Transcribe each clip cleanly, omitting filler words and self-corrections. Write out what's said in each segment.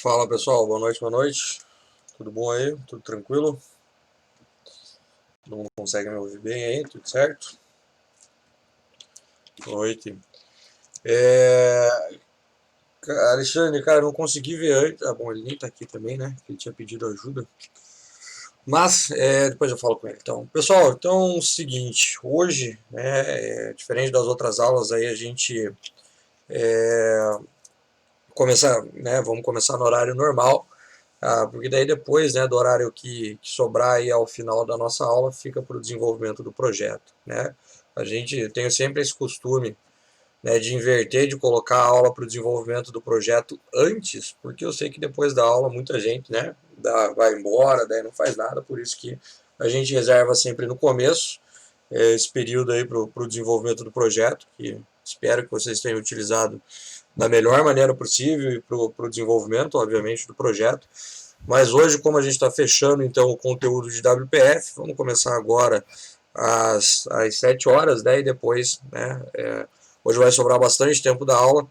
Fala pessoal, boa noite, boa noite. Tudo bom aí? Tudo tranquilo? Todo mundo consegue me ouvir bem aí? Tudo certo? Noite. É... Alexandre, cara, não consegui ver antes. Ah, bom, ele nem tá aqui também, né? Ele tinha pedido ajuda. Mas depois eu falo com ele. Então, pessoal, então é o seguinte, hoje, né, diferente das outras aulas aí, a gente vamos começar no horário normal. Porque daí depois, né, do horário que sobrar aí ao final da nossa aula, fica para o desenvolvimento do projeto, né? A gente tem sempre esse costume, né, de inverter, de colocar a aula para o desenvolvimento do projeto antes, porque eu sei que depois da aula muita gente, né, vai embora, daí não faz nada, por isso que a gente reserva sempre no começo esse período aí para o desenvolvimento do projeto, que espero que vocês tenham utilizado da melhor maneira possível e para o desenvolvimento, obviamente, do projeto. Mas hoje, como a gente está fechando então o conteúdo de WPF, vamos começar agora às 7 horas, né, e depois, né, hoje vai sobrar bastante tempo da aula,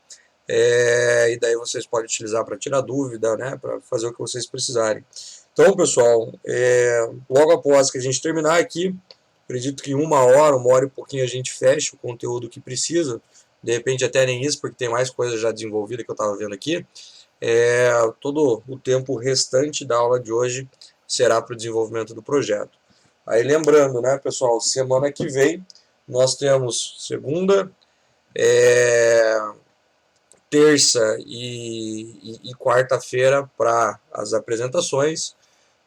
e daí vocês podem utilizar para tirar dúvida, né, para fazer o que vocês precisarem. Então, pessoal, logo após que a gente terminar aqui, acredito que uma hora e pouquinho a gente fecha o conteúdo que precisa, de repente até nem isso, porque tem mais coisa já desenvolvida que eu estava vendo aqui. Todo o tempo restante da aula de hoje será para o desenvolvimento do projeto. Aí lembrando, né, pessoal, semana que vem nós temos segunda, terça e quarta-feira para as apresentações,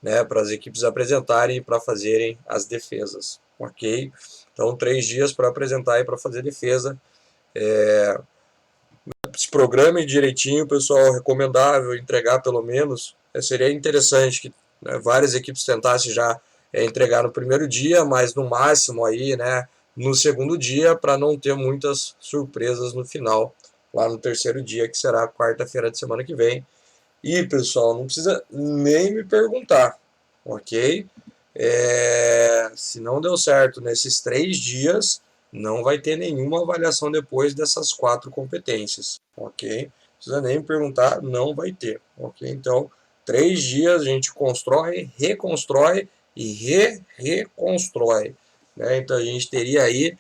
né, para as equipes apresentarem e para fazerem as defesas, ok? Então, 3 dias para apresentar e para fazer defesa. Se programe direitinho, pessoal, recomendável entregar pelo menos. Seria interessante que, né, várias equipes tentassem já entregar no primeiro dia, mas no máximo aí, né, no segundo dia, para não ter muitas surpresas no final, lá no terceiro dia, que será quarta-feira de semana que vem. E, pessoal, não precisa nem me perguntar, ok? Se não deu certo nesses 3 dias, não vai ter nenhuma avaliação depois dessas 4 competências, ok? Não precisa nem me perguntar, não vai ter, ok? Então, 3 dias a gente constrói, reconstrói e reconstrói, né? Então a gente teria aí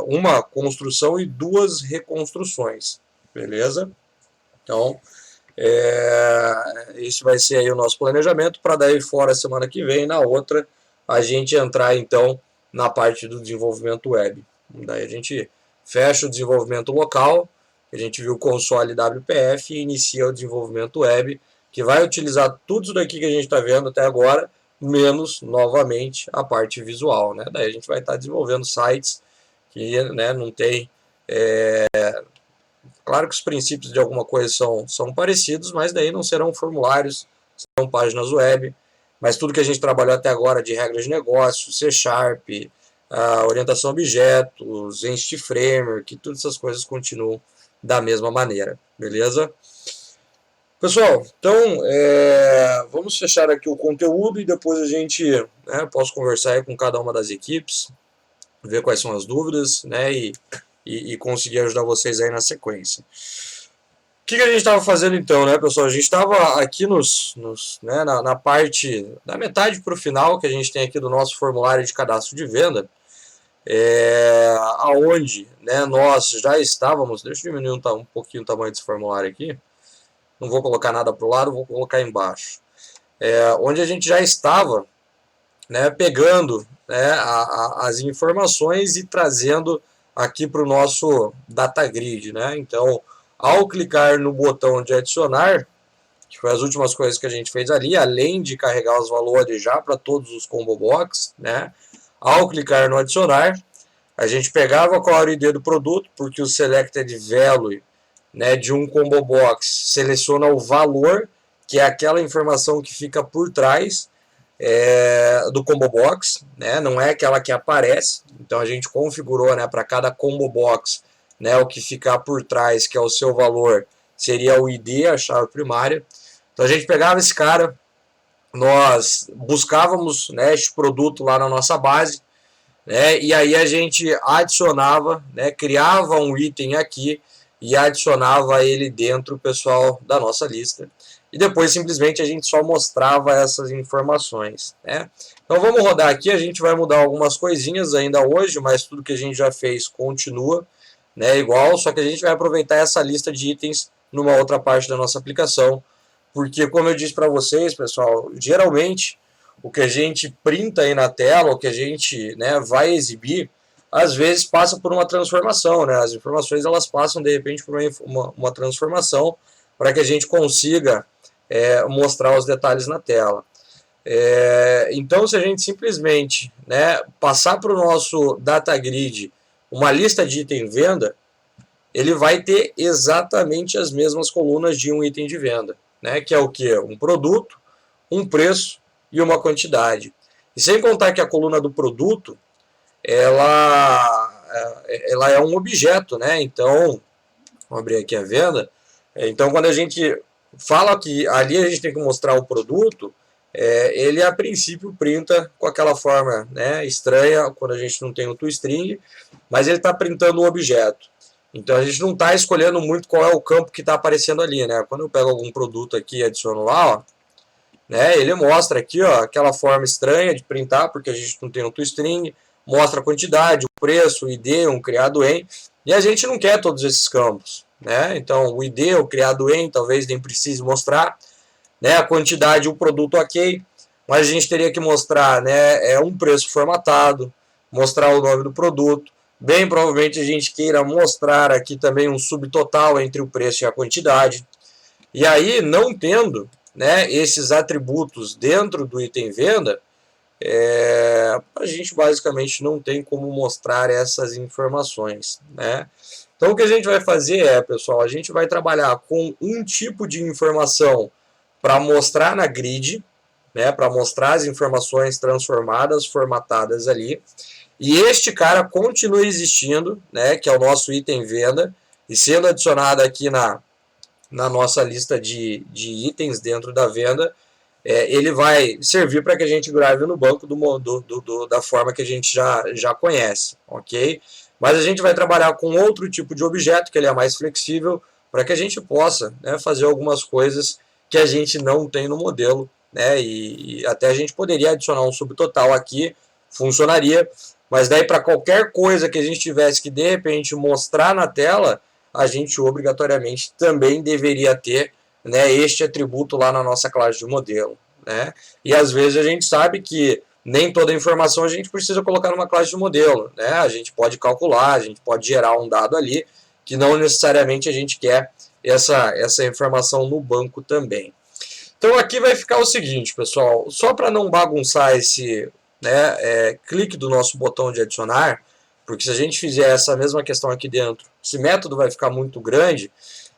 uma construção e 2 reconstruções, beleza? Então, esse vai ser aí o nosso planejamento para daí fora semana que vem, na outra, a gente entrar então na parte do desenvolvimento web. Daí a gente fecha o desenvolvimento local, a gente viu o console WPF e inicia o desenvolvimento web, que vai utilizar tudo isso daqui que a gente está vendo até agora, menos, novamente, a parte visual, né? Daí a gente vai estar desenvolvendo sites que, né, não tem... Claro que os princípios de alguma coisa são parecidos, mas daí não serão formulários, serão páginas web. Mas tudo que a gente trabalhou até agora de regras de negócio, C Sharp, orientação a objetos, Entity Framework, todas essas coisas continuam da mesma maneira, beleza? Pessoal, então vamos fechar aqui o conteúdo e depois a gente, né, posso conversar aí com cada uma das equipes, ver quais são as dúvidas, né, e conseguir ajudar vocês aí na sequência. O que a gente estava fazendo então, né, pessoal? A gente estava aqui né, na parte da metade para o final que a gente tem aqui do nosso formulário de cadastro de venda, aonde, né, nós já estávamos. Deixa eu diminuir um pouquinho o tamanho desse formulário aqui. Não vou colocar nada para o lado, vou colocar embaixo. Onde a gente já estava, né, pegando, né, as informações e trazendo aqui para o nosso data grid, né? Então, ao clicar no botão de adicionar, que foi as últimas coisas que a gente fez ali, além de carregar os valores já para todos os combo box, né? Ao clicar no adicionar, a gente pegava qual era o ID do produto, porque o selected value, né, de um combo box seleciona o valor, que é aquela informação que fica por trás do combo box, né? Não é aquela que aparece. Então a gente configurou, né, para cada combo box, né, o que ficar por trás, que é o seu valor, seria o ID, a chave primária. Então a gente pegava esse cara, nós buscávamos, né, este produto lá na nossa base, né, e aí a gente adicionava, né, criava um item aqui e adicionava ele dentro, pessoal, da nossa lista. E depois simplesmente a gente só mostrava essas informações, né? Então vamos rodar aqui, a gente vai mudar algumas coisinhas ainda hoje, mas tudo que a gente já fez continua, né, igual, só que a gente vai aproveitar essa lista de itens numa outra parte da nossa aplicação, porque como eu disse para vocês, pessoal, geralmente o que a gente printa aí na tela, o que a gente, né, vai exibir, às vezes passa por uma transformação, né? As informações elas passam de repente por uma transformação para que a gente consiga mostrar os detalhes na tela. Então, se a gente simplesmente, né, passar para o nosso data grid uma lista de item venda, ele vai ter exatamente as mesmas colunas de um item de venda, né, que é o que? Um produto, um preço e uma quantidade. E sem contar que a coluna do produto, ela é um objeto, né? Então, vou abrir aqui a venda. Então, quando a gente fala que ali a gente tem que mostrar o produto, ele a princípio printa com aquela forma, né, estranha, quando a gente não tem o toString, mas ele está printando o objeto. Então a gente não está escolhendo muito qual é o campo que está aparecendo ali, né? Quando eu pego algum produto aqui e adiciono lá, ó, né, ele mostra aqui, ó, aquela forma estranha de printar, porque a gente não tem um toString, mostra a quantidade, o preço, o ID, um criado em, e a gente não quer todos esses campos, né? Então o ID, o criado em, talvez nem precise mostrar, né? A quantidade, o produto ok, mas a gente teria que mostrar, né, um preço formatado, mostrar o nome do produto, bem provavelmente a gente queira mostrar aqui também um subtotal entre o preço e a quantidade, e aí não tendo, né, esses atributos dentro do item venda, a gente basicamente não tem como mostrar essas informações, né? Então o que a gente vai fazer pessoal, a gente vai trabalhar com um tipo de informação para mostrar na grid, né, para mostrar as informações transformadas, formatadas ali, e este cara continua existindo, né, que é o nosso item venda, e sendo adicionado aqui na nossa lista de itens dentro da venda, ele vai servir para que a gente grave no banco da forma que a gente já conhece, ok? Mas a gente vai trabalhar com outro tipo de objeto, que ele é mais flexível, para que a gente possa, né, fazer algumas coisas que a gente não tem no modelo, né? E até a gente poderia adicionar um subtotal aqui, funcionaria, mas daí para qualquer coisa que a gente tivesse que de repente mostrar na tela, a gente obrigatoriamente também deveria ter, né, este atributo lá na nossa classe de modelo, né? E às vezes a gente sabe que nem toda informação a gente precisa colocar numa classe de modelo, né? A gente pode calcular, a gente pode gerar um dado ali, que não necessariamente a gente quer essa informação no banco também. Então aqui vai ficar o seguinte, pessoal, só para não bagunçar esse, né, clique do nosso botão de adicionar, porque se a gente fizer essa mesma questão aqui dentro, esse método vai ficar muito grande.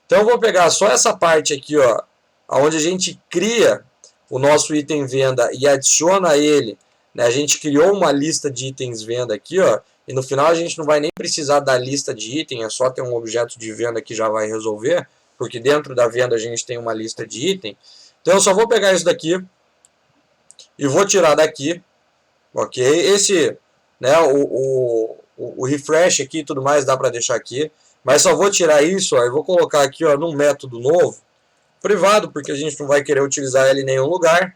Então eu vou pegar só essa parte aqui, ó, onde a gente cria o nosso item venda e adiciona ele, né? A gente criou uma lista de itens venda aqui, ó, e no final a gente não vai nem precisar da lista de item, é só ter um objeto de venda que já vai resolver, porque dentro da venda a gente tem uma lista de item. Então eu só vou pegar isso daqui e vou tirar daqui, ok? Esse, né, o refresh aqui e tudo mais dá para deixar aqui, mas só vou tirar isso, ó, e vou colocar aqui, ó, num método novo, privado, porque a gente não vai querer utilizar ele em nenhum lugar,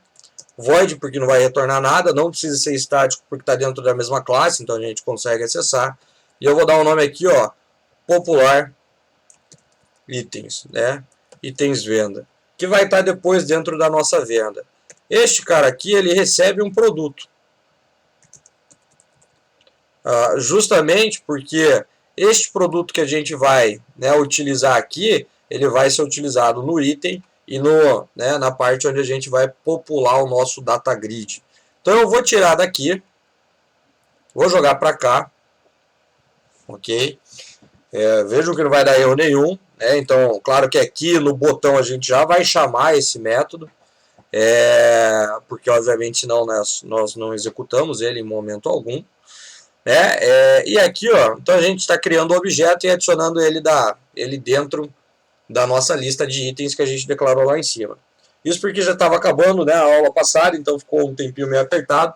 void, porque não vai retornar nada, não precisa ser estático, porque está dentro da mesma classe, então a gente consegue acessar, e eu vou dar um nome aqui, ó, popular itens, né, itens venda, que vai estar depois dentro da nossa venda. Este cara aqui, ele recebe um produto, justamente porque este produto que a gente vai, né, utilizar aqui, ele vai ser utilizado no item e né, na parte onde a gente vai popular o nosso data grid. Então eu vou tirar daqui, vou jogar para cá, ok? Vejam que não vai dar erro nenhum, né? Então claro que aqui no botão a gente já vai chamar esse método, porque obviamente nós não executamos ele em momento algum. E aqui, ó, então a gente está criando o objeto e adicionando ele dentro da nossa lista de itens que a gente declarou lá em cima. Isso porque já estava acabando, né, a aula passada, então ficou um tempinho meio apertado,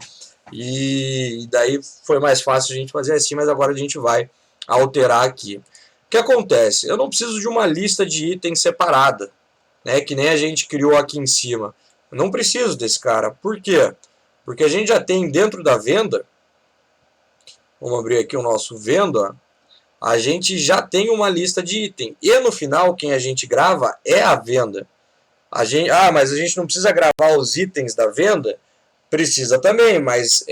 e daí foi mais fácil a gente fazer assim, mas agora a gente vai alterar aqui. que acontece? Eu não preciso de uma lista de itens separada, né, que nem a gente criou aqui em cima. Eu não preciso desse cara. Por quê? Porque a gente já tem dentro da venda, vamos abrir aqui o nosso venda, a gente já tem uma lista de item. E no final, quem a gente grava é a venda. Mas a gente não precisa gravar os itens da venda? Precisa também, mas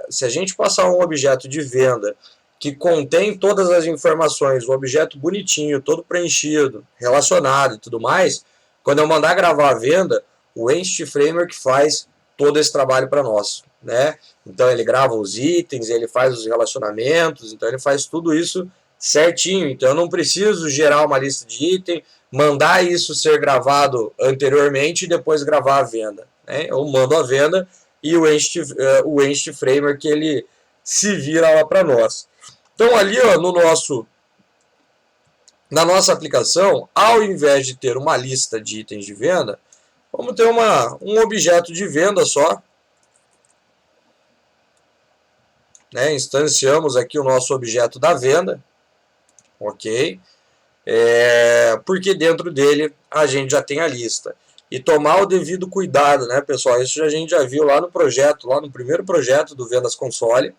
se a gente passar um objeto de venda que contém todas as informações, o objeto bonitinho, todo preenchido, relacionado e tudo mais, quando eu mandar gravar a venda, o Entity Framework faz todo esse trabalho para nós, né? Então ele grava os itens, ele faz os relacionamentos, então ele faz tudo isso certinho. Então eu não preciso gerar uma lista de item, mandar isso ser gravado anteriormente e depois gravar a venda, né? Eu mando a venda e o Entity Framework ele se vira lá para nós. Então ali, ó, na nossa aplicação, ao invés de ter uma lista de itens de venda, vamos ter um objeto de venda só, né? Instanciamos aqui o nosso objeto da venda, ok? Porque dentro dele a gente já tem a lista. E tomar o devido cuidado, né, pessoal? Isso a gente já viu lá no projeto, lá no primeiro projeto do Vendas Console,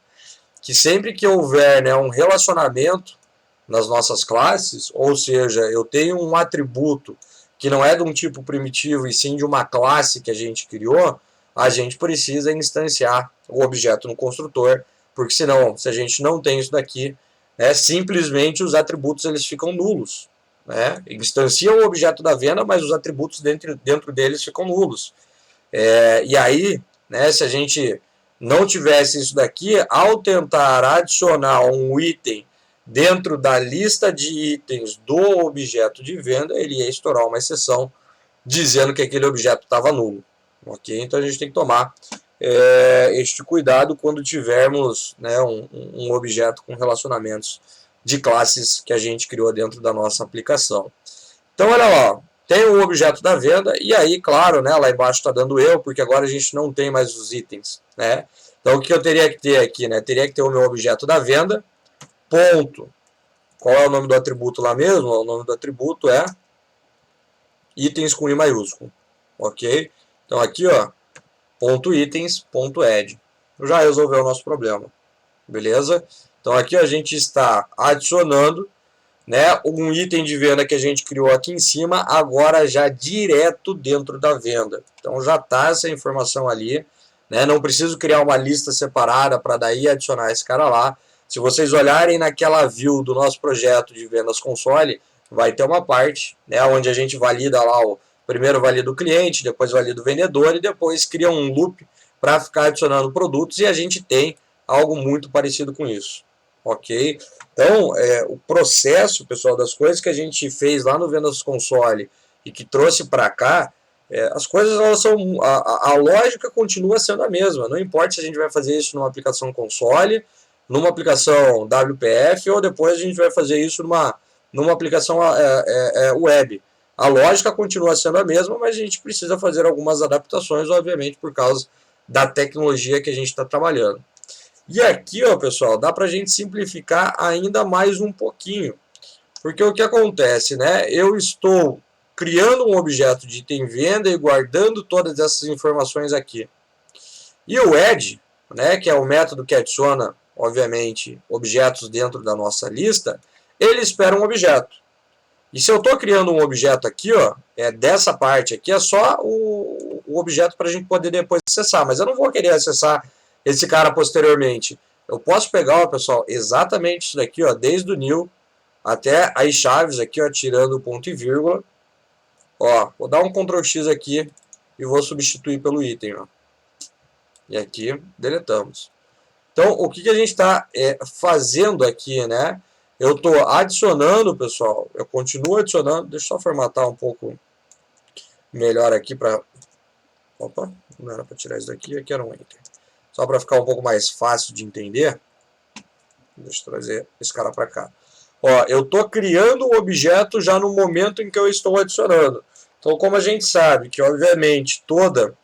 que sempre que houver, né, um relacionamento nas nossas classes, ou seja, eu tenho um atributo que não é de um tipo primitivo e sim de uma classe que a gente criou, a gente precisa instanciar o objeto no construtor, porque senão, se a gente não tem isso daqui, simplesmente os atributos eles ficam nulos. Né? Instancia o objeto da venda, mas os atributos dentro deles ficam nulos. E aí, né, se a gente não tivesse isso daqui, ao tentar adicionar um item dentro da lista de itens do objeto de venda, ele ia estourar uma exceção dizendo que aquele objeto estava nulo. Ok? Então a gente tem que tomar este cuidado quando tivermos, né, um objeto com relacionamentos de classes que a gente criou dentro da nossa aplicação. Então olha lá, tem o objeto da venda e aí, claro, né, lá embaixo está dando erro, porque agora a gente não tem mais os itens. Né? Então o que eu teria que ter aqui? Né? Teria que ter o meu objeto da venda, ponto. Qual é o nome do atributo lá mesmo? O nome do atributo é itens com I maiúsculo. Ok? Então aqui, ó, ponto itens, ponto add. Já resolveu o nosso problema. Beleza? Então aqui a gente está adicionando, né, um item de venda que a gente criou aqui em cima, agora já direto dentro da venda. Então já está essa informação ali. Né? Não preciso criar uma lista separada para daí adicionar esse cara lá. Se vocês olharem naquela view do nosso projeto de vendas console, vai ter uma parte, né, onde a gente valida lá, primeiro valida o cliente, depois valida o vendedor e depois cria um loop para ficar adicionando produtos e a gente tem algo muito parecido com isso. Ok? Então, o processo, pessoal, das coisas que a gente fez lá no Vendas Console e que trouxe para cá, as coisas, elas são, a lógica continua sendo a mesma. Não importa se a gente vai fazer isso numa aplicação console, numa aplicação WPF ou depois a gente vai fazer isso numa aplicação web. A lógica continua sendo a mesma, mas a gente precisa fazer algumas adaptações, obviamente, por causa da tecnologia que a gente está trabalhando. E aqui, ó, pessoal, dá para a gente simplificar ainda mais um pouquinho. Porque o que acontece, né? Eu estou criando um objeto de item venda e guardando todas essas informações aqui. E o add, né, que é o método que adiciona, obviamente, objetos dentro da nossa lista, ele espera um objeto. E se eu estou criando um objeto aqui, ó, dessa parte aqui, é só o objeto para a gente poder depois acessar. Mas eu não vou querer acessar esse cara posteriormente. Eu posso pegar, ó, pessoal, exatamente isso daqui, ó, desde o new até as chaves aqui, ó, tirando o ponto e vírgula. Ó, vou dar um Ctrl X aqui e vou substituir pelo item, ó. E aqui deletamos. Então, o que a gente está fazendo aqui, né? Eu estou adicionando, pessoal, eu continuo adicionando, deixa eu só formatar um pouco melhor aqui para... Opa, não era para tirar isso daqui, aqui era um enter. Só para ficar um pouco mais fácil de entender, deixa eu trazer esse cara para cá. Ó, eu estou criando um objeto já no momento em que eu estou adicionando. Então, como a gente sabe que, obviamente, tudo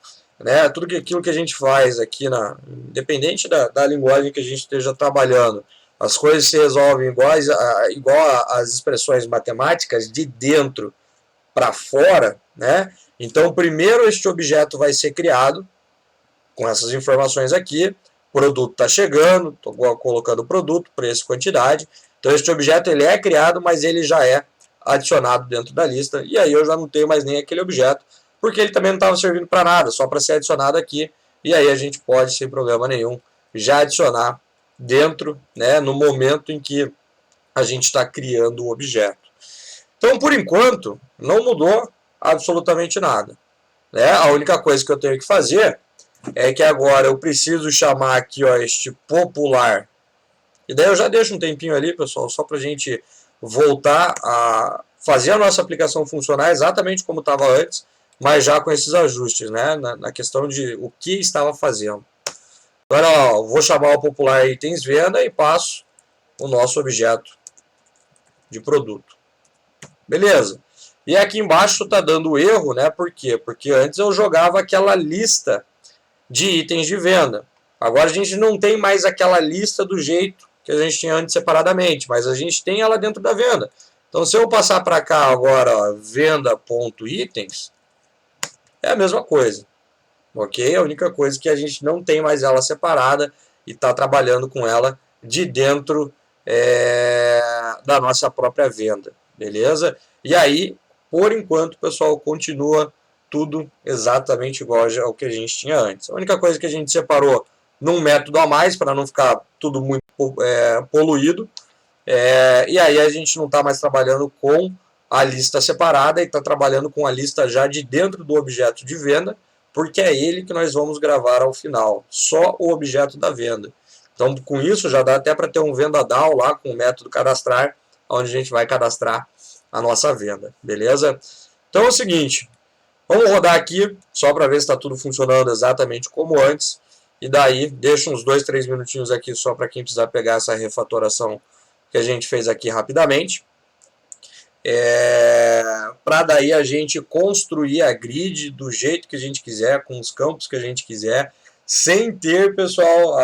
aquilo que a gente faz aqui, independente da linguagem que a gente esteja trabalhando, As coisas se resolvem igual as expressões matemáticas, de dentro para fora, né? Então, primeiro este objeto vai ser criado com essas informações aqui. O produto está chegando, estou colocando o produto, preço, quantidade. Então, este objeto ele é criado, mas ele já é adicionado dentro da lista. E aí eu já não tenho mais nem aquele objeto, porque ele também não estava servindo para nada, só para ser adicionado aqui. E aí a gente pode, sem problema nenhum, já adicionar dentro, né, no momento em que a gente está criando o objeto. Então, por enquanto, não mudou absolutamente nada, né? A única coisa que eu tenho que fazer é que agora eu preciso chamar aqui, ó, este popular. E daí eu já deixo um tempinho ali, pessoal, só para a gente voltar a fazer a nossa aplicação funcionar exatamente como estava antes, mas já com esses ajustes, né? Na questão de o que estava fazendo. Agora, ó, vou chamar o popular itens venda e passo o nosso objeto de produto. Beleza. E aqui embaixo está dando erro, né? Por quê? Porque antes eu jogava aquela lista de itens de venda. Agora a gente não tem mais aquela lista do jeito que a gente tinha antes separadamente, mas a gente tem ela dentro da venda. Então, se eu passar para cá agora, venda.itens, é a mesma coisa, ok? A única coisa é que a gente não tem mais ela separada e está trabalhando com ela de dentro da nossa própria venda, beleza? E aí, por enquanto, pessoal, continua tudo exatamente igual ao que a gente tinha antes. A única coisa que a gente separou num método a mais, para não ficar tudo muito poluído, e aí a gente não está mais trabalhando com a lista separada e está trabalhando com a lista já de dentro do objeto de venda, porque é ele que nós vamos gravar ao final, só o objeto da venda. Então, com isso, já dá até para ter um venda DAO lá com o método cadastrar, onde a gente vai cadastrar a nossa venda, beleza? Então é o seguinte, vamos rodar aqui, só para ver se está tudo funcionando exatamente como antes, e daí deixa uns 2, 3 minutinhos aqui só para quem precisar pegar essa refatoração que a gente fez aqui rapidamente. Para daí a gente construir a grid do jeito que a gente quiser, com os campos que a gente quiser, sem ter, pessoal,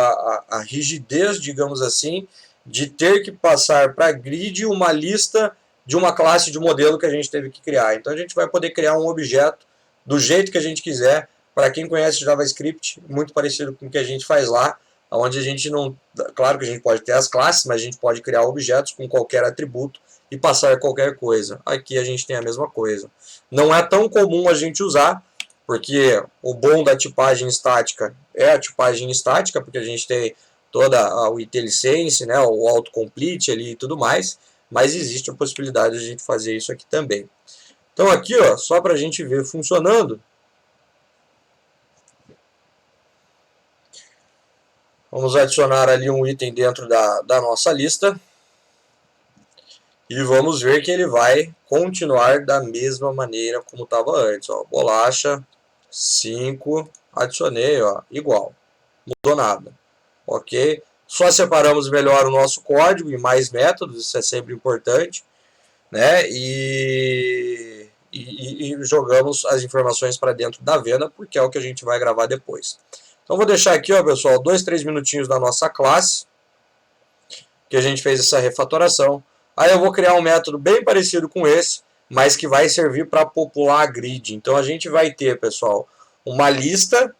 a rigidez, digamos assim, de ter que passar para a grid uma lista de uma classe de modelo que a gente teve que criar. Então a gente vai poder criar um objeto do jeito que a gente quiser. Para quem conhece JavaScript, muito parecido com o que a gente faz lá, onde a gente não... Claro que a gente pode ter as classes, mas a gente pode criar objetos com qualquer atributo e passar qualquer coisa. Aqui a gente tem a mesma coisa. Não é tão comum a gente usar, porque o bom da tipagem estática é a tipagem estática, porque a gente tem toda o IntelliSense, né, o autocomplete ali e tudo mais, mas existe a possibilidade de a gente fazer isso aqui também. Então aqui, ó, só para a gente ver funcionando, vamos adicionar ali um item dentro da nossa lista. E vamos ver que ele vai continuar da mesma maneira como estava antes. Ó, bolacha, 5, adicionei, ó, igual. Mudou nada. Ok? Só separamos melhor o nosso código em mais métodos, isso é sempre importante. Né? E jogamos as informações para dentro da venda, porque é o que a gente vai gravar depois. Então vou deixar aqui, ó, pessoal, 2, 3 minutinhos da nossa classe, que a gente fez essa refatoração. Aí eu vou criar um método bem parecido com esse, mas que vai servir para popular a grid. Então a gente vai ter, pessoal, uma lista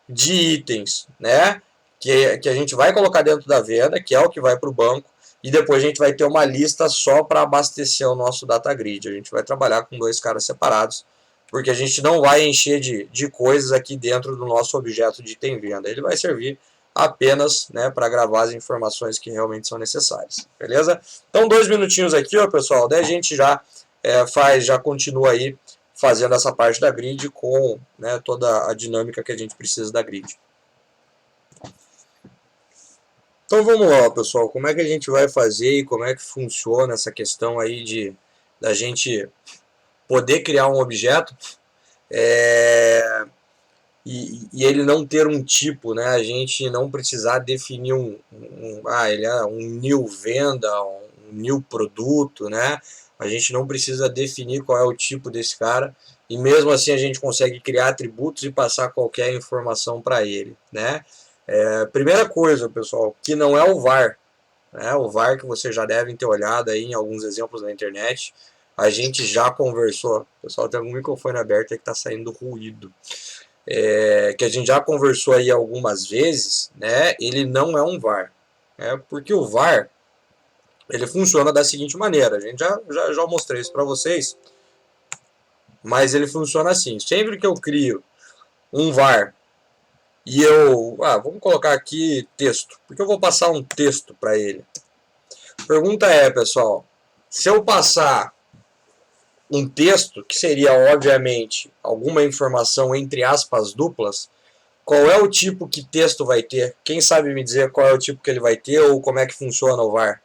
de itens, né, que a gente vai colocar dentro da venda, que é o que vai para o banco, e depois a gente vai ter uma lista só para abastecer o nosso data grid. A gente vai trabalhar com 2 caras separados, porque a gente não vai encher de coisas aqui dentro do nosso objeto de item venda. Ele vai servir apenas, né, para gravar as informações que realmente são necessárias, beleza? Então 2 minutinhos aqui, ó, pessoal, daí a gente já já continua aí fazendo essa parte da grid com, né, toda a dinâmica que a gente precisa da grid. Então vamos lá, pessoal, como é que a gente vai fazer e como é que funciona essa questão aí da gente poder criar um objeto e ele não ter um tipo, né? A gente não precisar definir ele é um new venda, um new produto, né? A gente não precisa definir qual é o tipo desse cara e mesmo assim a gente consegue criar atributos e passar qualquer informação para ele, né? Primeira coisa, pessoal, que não é o var. né? O var que vocês já devem ter olhado aí em alguns exemplos na internet. A gente já conversou, pessoal, tem algum microfone aberto aí que está saindo ruído. Que a gente já conversou aí algumas vezes, né? Ele não é um var, né? Porque o var ele funciona da seguinte maneira. A gente já mostrei isso para vocês, mas ele funciona assim. Sempre que eu crio um var e vamos colocar aqui texto, porque eu vou passar um texto para ele. A pergunta é, pessoal, se eu passar um texto, que seria obviamente alguma informação entre aspas duplas, qual é o tipo que texto vai ter? Quem sabe me dizer qual é o tipo que ele vai ter ou como é que funciona o var?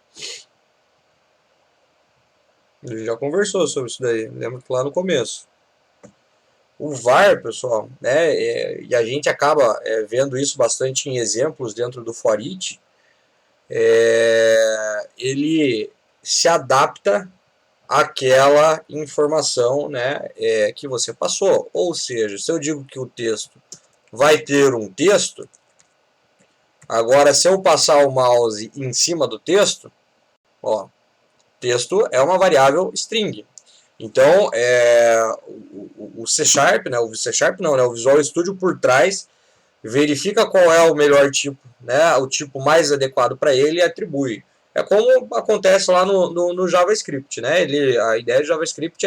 Ele já conversou sobre isso daí, lembro que lá no começo. O var, pessoal, né, e a gente acaba vendo isso bastante em exemplos dentro do for each, ele se adapta àquela informação, né, que você passou. Ou seja, se eu digo que o texto vai ter um texto, agora se eu passar o mouse em cima do texto, ó, texto é uma variável string. Então, o C Sharp, né, o C Sharp não, né, o Visual Studio por trás verifica qual é o melhor tipo, né, o tipo mais adequado para ele e atribui. É como acontece lá no JavaScript, né? A ideia de JavaScript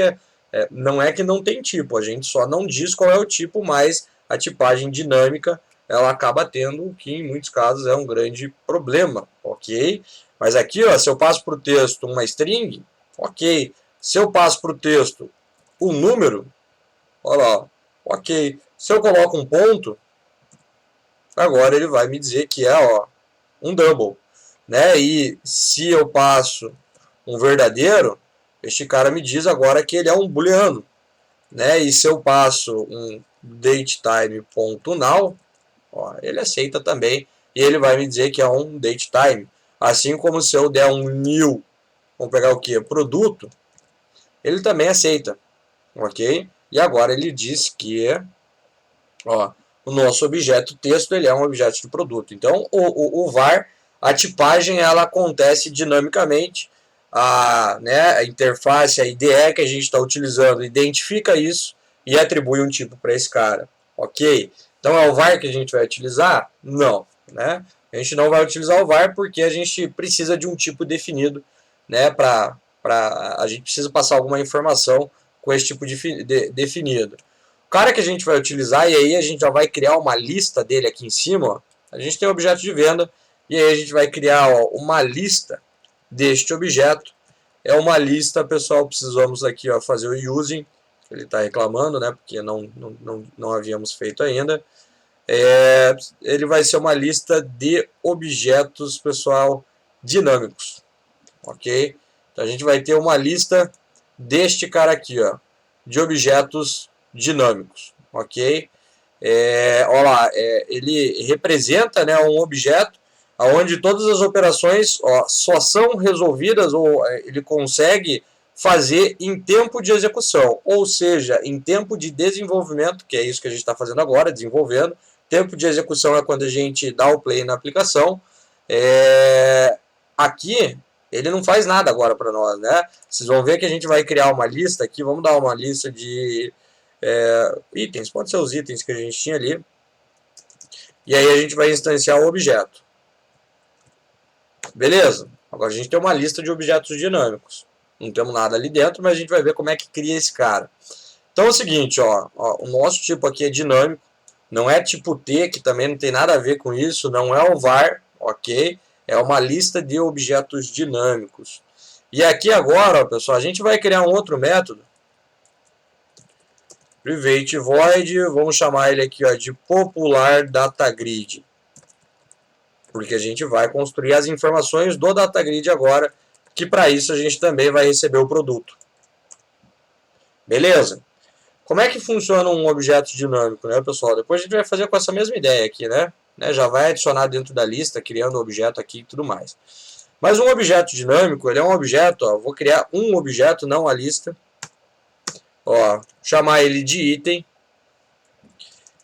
não é que não tem tipo, a gente só não diz qual é o tipo, mas a tipagem dinâmica ela acaba tendo, o que em muitos casos é um grande problema, ok? Mas aqui, ó, se eu passo para o texto uma string, ok. Se eu passo para o texto um número, olha lá, ok. Se eu coloco um ponto, agora ele vai me dizer que é um double, né? E se eu passo um verdadeiro, este cara me diz agora que ele é um booleano, né? E se eu passo um datetime.now, ele aceita também e ele vai me dizer que é um datetime. Assim como se eu der um new, vamos pegar o que? Produto, ele também aceita, ok? E agora ele diz que o nosso objeto texto ele é um objeto de produto. Então, o var, a tipagem, ela acontece dinamicamente. A interface, a IDE que a gente está utilizando, identifica isso e atribui um tipo para esse cara. Ok? Então, é o var que a gente vai utilizar? Não. Né? A gente não vai utilizar o var porque a gente precisa de um tipo definido, né, a gente precisa passar alguma informação com esse tipo definido. O cara que a gente vai utilizar, e aí a gente já vai criar uma lista dele aqui em cima, ó. A gente tem o objeto de venda, e aí a gente vai criar uma lista deste objeto. É uma lista, pessoal, precisamos aqui fazer o using, ele está reclamando, né, porque não havíamos feito ainda. Ele vai ser uma lista de objetos, pessoal, dinâmicos, ok? Então a gente vai ter uma lista deste cara aqui, ó, de objetos dinâmicos, ok? Olha lá, ele representa, né, um objeto onde todas as operações só são resolvidas ou ele consegue fazer em tempo de execução, ou seja, em tempo de desenvolvimento, que é isso que a gente está fazendo agora, desenvolvendo. Tempo de execução é quando a gente dá o play na aplicação. Aqui ele não faz nada agora para nós, né? Vocês vão ver que a gente vai criar uma lista aqui, vamos dar uma lista de itens, pode ser os itens que a gente tinha ali, e aí a gente vai instanciar o objeto. Beleza? Agora a gente tem uma lista de objetos dinâmicos. Não temos nada ali dentro, mas a gente vai ver como é que cria esse cara. Então é o seguinte, o nosso tipo aqui é dinâmico, não é tipo T, que também não tem nada a ver com isso, não é o var, ok? É uma lista de objetos dinâmicos. E aqui agora, pessoal, a gente vai criar um outro método, private void, vamos chamar ele aqui de popular datagrid, porque a gente vai construir as informações do datagrid agora, que para isso a gente também vai receber o produto. Beleza? Como é que funciona um objeto dinâmico, né, pessoal? Depois a gente vai fazer com essa mesma ideia aqui, né? Já vai adicionar dentro da lista, criando o objeto aqui e tudo mais. Mas um objeto dinâmico, ele é um objeto, vou criar um objeto, não a lista. Chamar ele de item.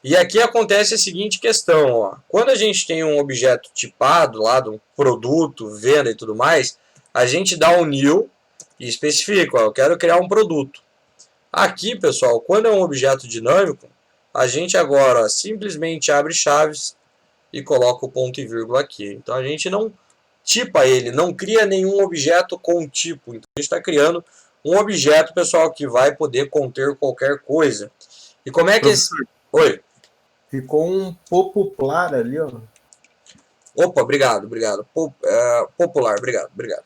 E aqui acontece a seguinte questão, ó. Quando a gente tem um objeto tipado lá de um produto, venda e tudo mais, a gente dá um new e especifica, ó, eu quero criar um produto. Aqui, pessoal, quando é um objeto dinâmico, a gente agora ó, simplesmente abre chaves e coloca o ponto e vírgula aqui. Então a gente não tipa ele, não cria nenhum objeto com tipo. Então a gente está criando um objeto, pessoal, que vai poder conter qualquer coisa. E como é que esse... Professor, Oi. ficou um popular ali, ó. Opa, obrigado. Popular, obrigado.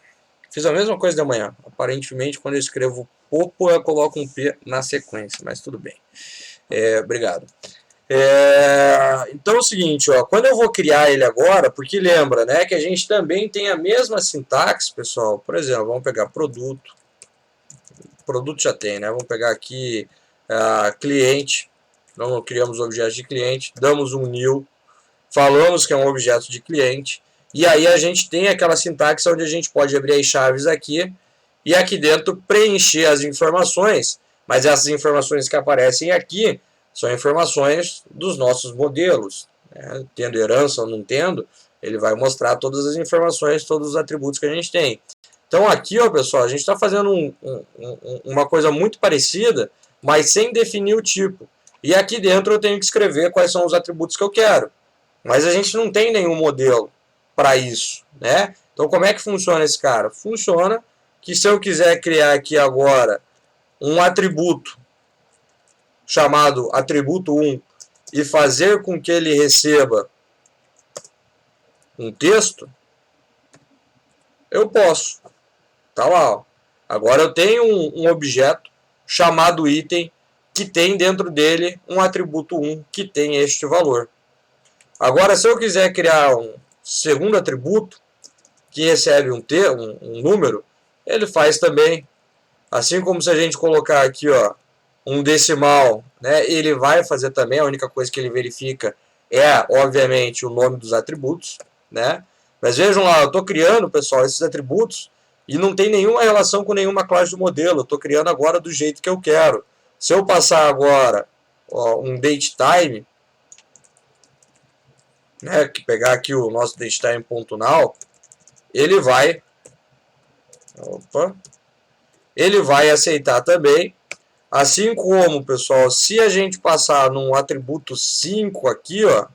Fiz a mesma coisa de manhã. Aparentemente, quando eu escrevo popo, eu coloco um P na sequência, mas tudo bem. Obrigado. Então é o seguinte, ó, quando eu vou criar ele agora, porque lembra, né, que a gente também tem a mesma sintaxe, pessoal. Por exemplo, vamos pegar produto. Produto já tem, né? Vamos pegar aqui cliente. Então, criamos o objeto de cliente, damos um new, falamos que é um objeto de cliente, e aí a gente tem aquela sintaxe onde a gente pode abrir as chaves aqui e aqui dentro preencher as informações, mas essas informações que aparecem aqui são informações dos nossos modelos, né? Tendo herança ou não tendo, ele vai mostrar todas as informações, todos os atributos que a gente tem. Então aqui, ó, pessoal, a gente está fazendo uma coisa muito parecida, mas sem definir o tipo. E aqui dentro eu tenho que escrever quais são os atributos que eu quero. Mas a gente não tem nenhum modelo para isso, né? Então como é que funciona esse cara? Funciona que se eu quiser criar aqui agora um atributo chamado atributo 1 e fazer com que ele receba um texto, eu posso. Tá lá, ó. Agora eu tenho um objeto chamado item que tem dentro dele um atributo 1 que tem este valor. Agora, se eu quiser criar um segundo atributo que recebe um número, ele faz também. Assim como se a gente colocar aqui ó, um decimal, né, ele vai fazer também. A única coisa que ele verifica é, obviamente, o nome dos atributos. Né? Mas vejam lá, eu estou criando, pessoal, esses atributos e não tem nenhuma relação com nenhuma classe do modelo. Eu estou criando agora do jeito que eu quero. Se eu passar agora ó, um datetime, né, que pegar aqui o nosso datetime.now, ele vai aceitar também, assim como, pessoal, se a gente passar num atributo 5 aqui, ó,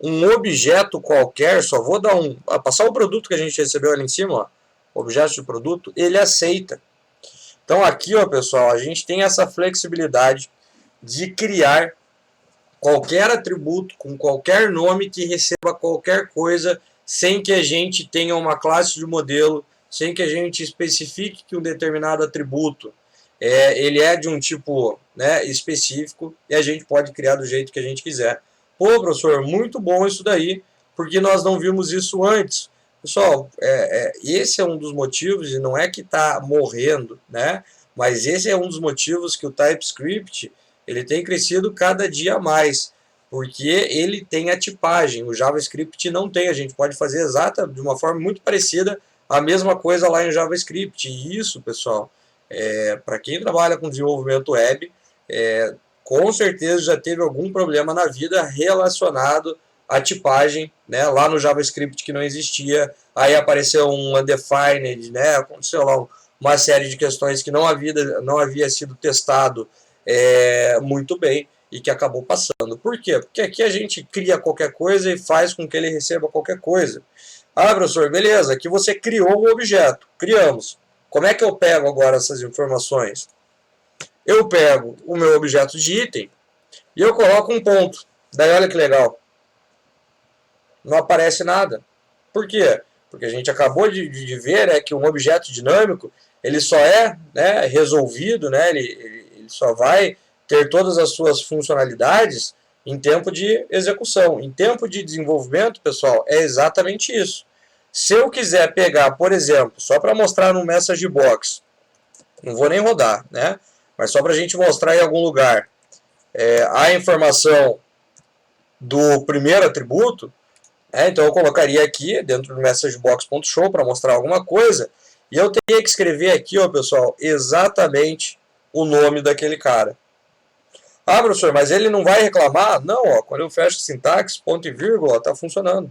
um objeto qualquer, só vou dar passar o produto que a gente recebeu ali em cima, ó, objeto de produto, ele aceita. Então aqui, ó, pessoal, a gente tem essa flexibilidade de criar qualquer atributo com qualquer nome que receba qualquer coisa sem que a gente tenha uma classe de modelo, sem que a gente especifique que um determinado atributo ele é de um tipo, né, específico e a gente pode criar do jeito que a gente quiser. Pô, professor, muito bom isso daí, porque nós não vimos isso antes. Pessoal, esse é um dos motivos, e não é que está morrendo, né? Mas esse é um dos motivos que o TypeScript ele tem crescido cada dia mais, porque ele tem a tipagem. O JavaScript não tem. A gente pode fazer de uma forma muito parecida a mesma coisa lá em JavaScript. E isso, pessoal, para quem trabalha com desenvolvimento web, com certeza já teve algum problema na vida relacionado à tipagem, né? Lá no JavaScript que não existia, aí apareceu um undefined, né? Aconteceu lá uma série de questões que não havia sido testado muito bem e que acabou passando. Por quê? Porque aqui a gente cria qualquer coisa e faz com que ele receba qualquer coisa. Ah, professor, beleza, aqui você criou um objeto, criamos. Como é que eu pego agora essas informações? Eu pego o meu objeto de item e eu coloco um ponto. Daí olha que legal. Não aparece nada. Por quê? Porque a gente acabou de ver que um objeto dinâmico ele só é, né, resolvido, né, ele só vai ter todas as suas funcionalidades em tempo de execução. Em tempo de desenvolvimento, pessoal, é exatamente isso. Se eu quiser pegar, por exemplo, só para mostrar no message box, não vou nem rodar, né, mas só para a gente mostrar em algum lugar a informação do primeiro atributo, então eu colocaria aqui dentro do messagebox.show para mostrar alguma coisa, e eu teria que escrever aqui, ó, pessoal, exatamente o nome daquele cara. Ah, professor, mas ele não vai reclamar? Não, ó, quando eu fecho sintaxe, ponto e vírgula, está funcionando.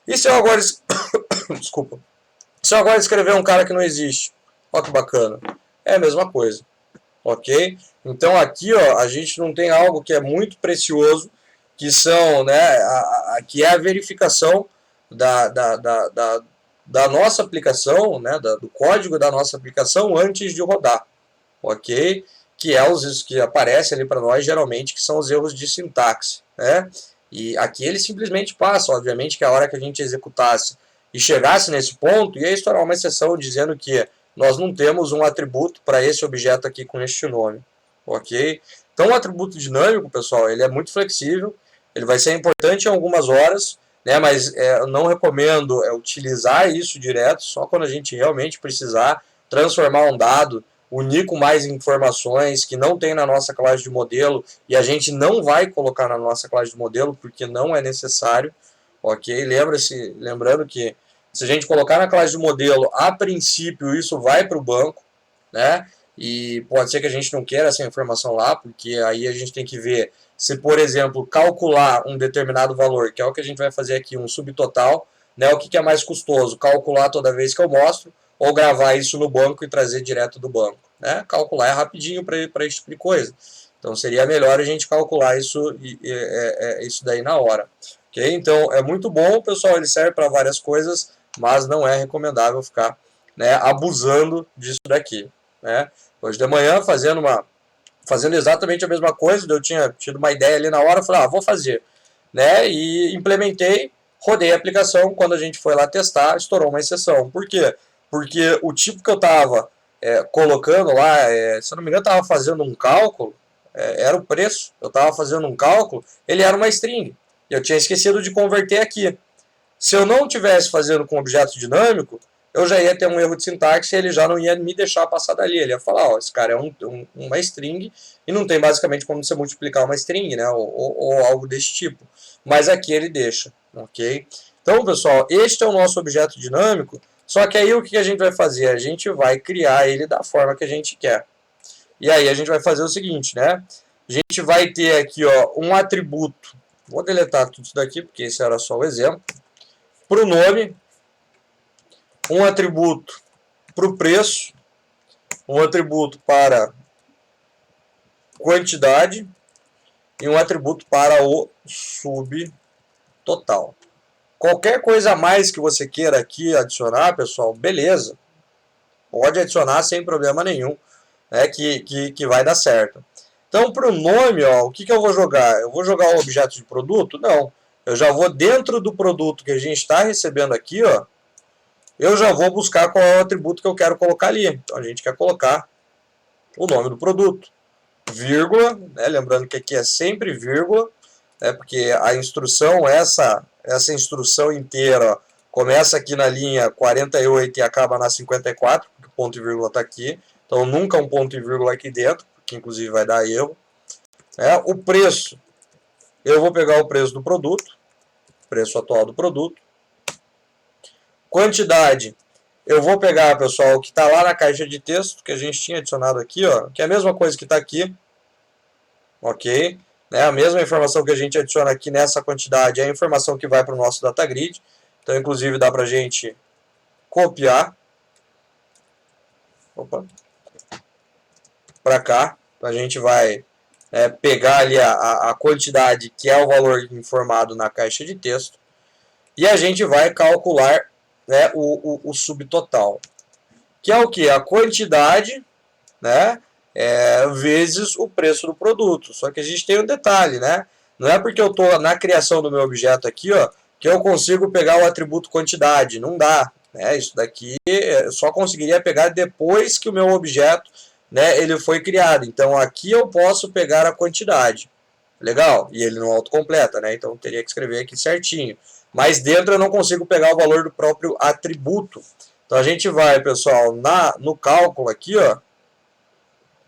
E se eu agora... Desculpa. Se eu agora escrever um cara que não existe? Olha que bacana. É a mesma coisa. Ok? Então aqui, ó, a gente não tem algo que é muito precioso, que são, né, que é a verificação da nossa aplicação, né, do código da nossa aplicação antes de rodar, ok? Que é os que aparecem ali para nós geralmente, que são os erros de sintaxe, né? E aqui ele simplesmente passa, obviamente que a hora que a gente executasse e chegasse nesse ponto, ia estourar uma exceção dizendo que nós não temos um atributo para esse objeto aqui com este nome, ok? Então o atributo dinâmico, pessoal, ele é muito flexível, ele vai ser importante em algumas horas, né, mas eu não recomendo utilizar isso direto, só quando a gente realmente precisar transformar um dado, unir com mais informações que não tem na nossa classe de modelo e a gente não vai colocar na nossa classe de modelo porque não é necessário, ok? Lembrando que se a gente colocar na classe de modelo, a princípio isso vai para o banco, né? E pode ser que a gente não queira essa informação lá, porque aí a gente tem que ver se, por exemplo, calcular um determinado valor, que é o que a gente vai fazer aqui, um subtotal, né? O que é mais custoso? Calcular toda vez que eu mostro ou gravar isso no banco e trazer direto do banco, né? Calcular é rapidinho para esse tipo de coisa. Então seria melhor a gente calcular isso daí na hora. Okay? Então é muito bom, pessoal, ele serve para várias coisas, mas não é recomendável ficar, né, abusando disso daqui, né? Hoje de manhã fazendo exatamente a mesma coisa, eu tinha tido uma ideia ali na hora, falei, vou fazer, né? E implementei, rodei a aplicação, quando a gente foi lá testar, estourou uma exceção. Por quê? Porque o tipo que eu estava colocando lá, se eu não me engano, eu estava fazendo um cálculo, era o preço, eu estava fazendo um cálculo, ele era uma string, e eu tinha esquecido de converter aqui. Se eu não tivesse fazendo com objeto dinâmico, eu já ia ter um erro de sintaxe e ele já não ia me deixar passar dali. Ele ia falar, ó, esse cara é uma string e não tem basicamente como você multiplicar uma string, né? Ou algo desse tipo. Mas aqui ele deixa, ok? Então, pessoal, este é o nosso objeto dinâmico, só que aí o que a gente vai fazer? A gente vai criar ele da forma que a gente quer. E aí a gente vai fazer o seguinte, né? A gente vai ter aqui, ó, um atributo. Vou deletar tudo isso daqui, porque esse era só o exemplo. Para o nome, um atributo para o preço, um atributo para quantidade e um atributo para o subtotal. Qualquer coisa a mais que você queira aqui adicionar, pessoal, beleza. Pode adicionar sem problema nenhum, né, que vai dar certo. Então, para o nome, ó, o que eu vou jogar? Eu vou jogar o objeto de produto? Não. Eu já vou dentro do produto que a gente está recebendo aqui, ó, eu já vou buscar qual é o atributo que eu quero colocar ali. Então a gente quer colocar o nome do produto, vírgula, né? Lembrando que aqui é sempre vírgula, né? Porque a instrução, essa instrução inteira, ó, começa aqui na linha 48 e acaba na 54, porque o ponto e vírgula está aqui. Então nunca um ponto e vírgula aqui dentro, que inclusive vai dar erro. O preço, eu vou pegar o preço do produto, preço atual do produto. Quantidade, eu vou pegar, pessoal, o que está lá na caixa de texto, que a gente tinha adicionado aqui, ó, que é a mesma coisa que está aqui, ok? Né, a mesma informação que a gente adiciona aqui nessa quantidade é a informação que vai para o nosso data grid. Então, inclusive, dá para a gente copiar para cá. Então, a gente vai pegar ali a quantidade que é o valor informado na caixa de texto e a gente vai calcular, né, o subtotal, que é o que? A quantidade, né, vezes o preço do produto. Só que a gente tem um detalhe, né? Não é porque eu estou na criação do meu objeto aqui, ó, que eu consigo pegar o atributo quantidade. Não dá. Né? Isso daqui eu só conseguiria pegar depois que o meu objeto, né, ele foi criado. Então aqui eu posso pegar a quantidade. Legal? E ele não autocompleta, né? Então teria que escrever aqui certinho. Mas dentro eu não consigo pegar o valor do próprio atributo. Então a gente vai, pessoal, no cálculo aqui, ó.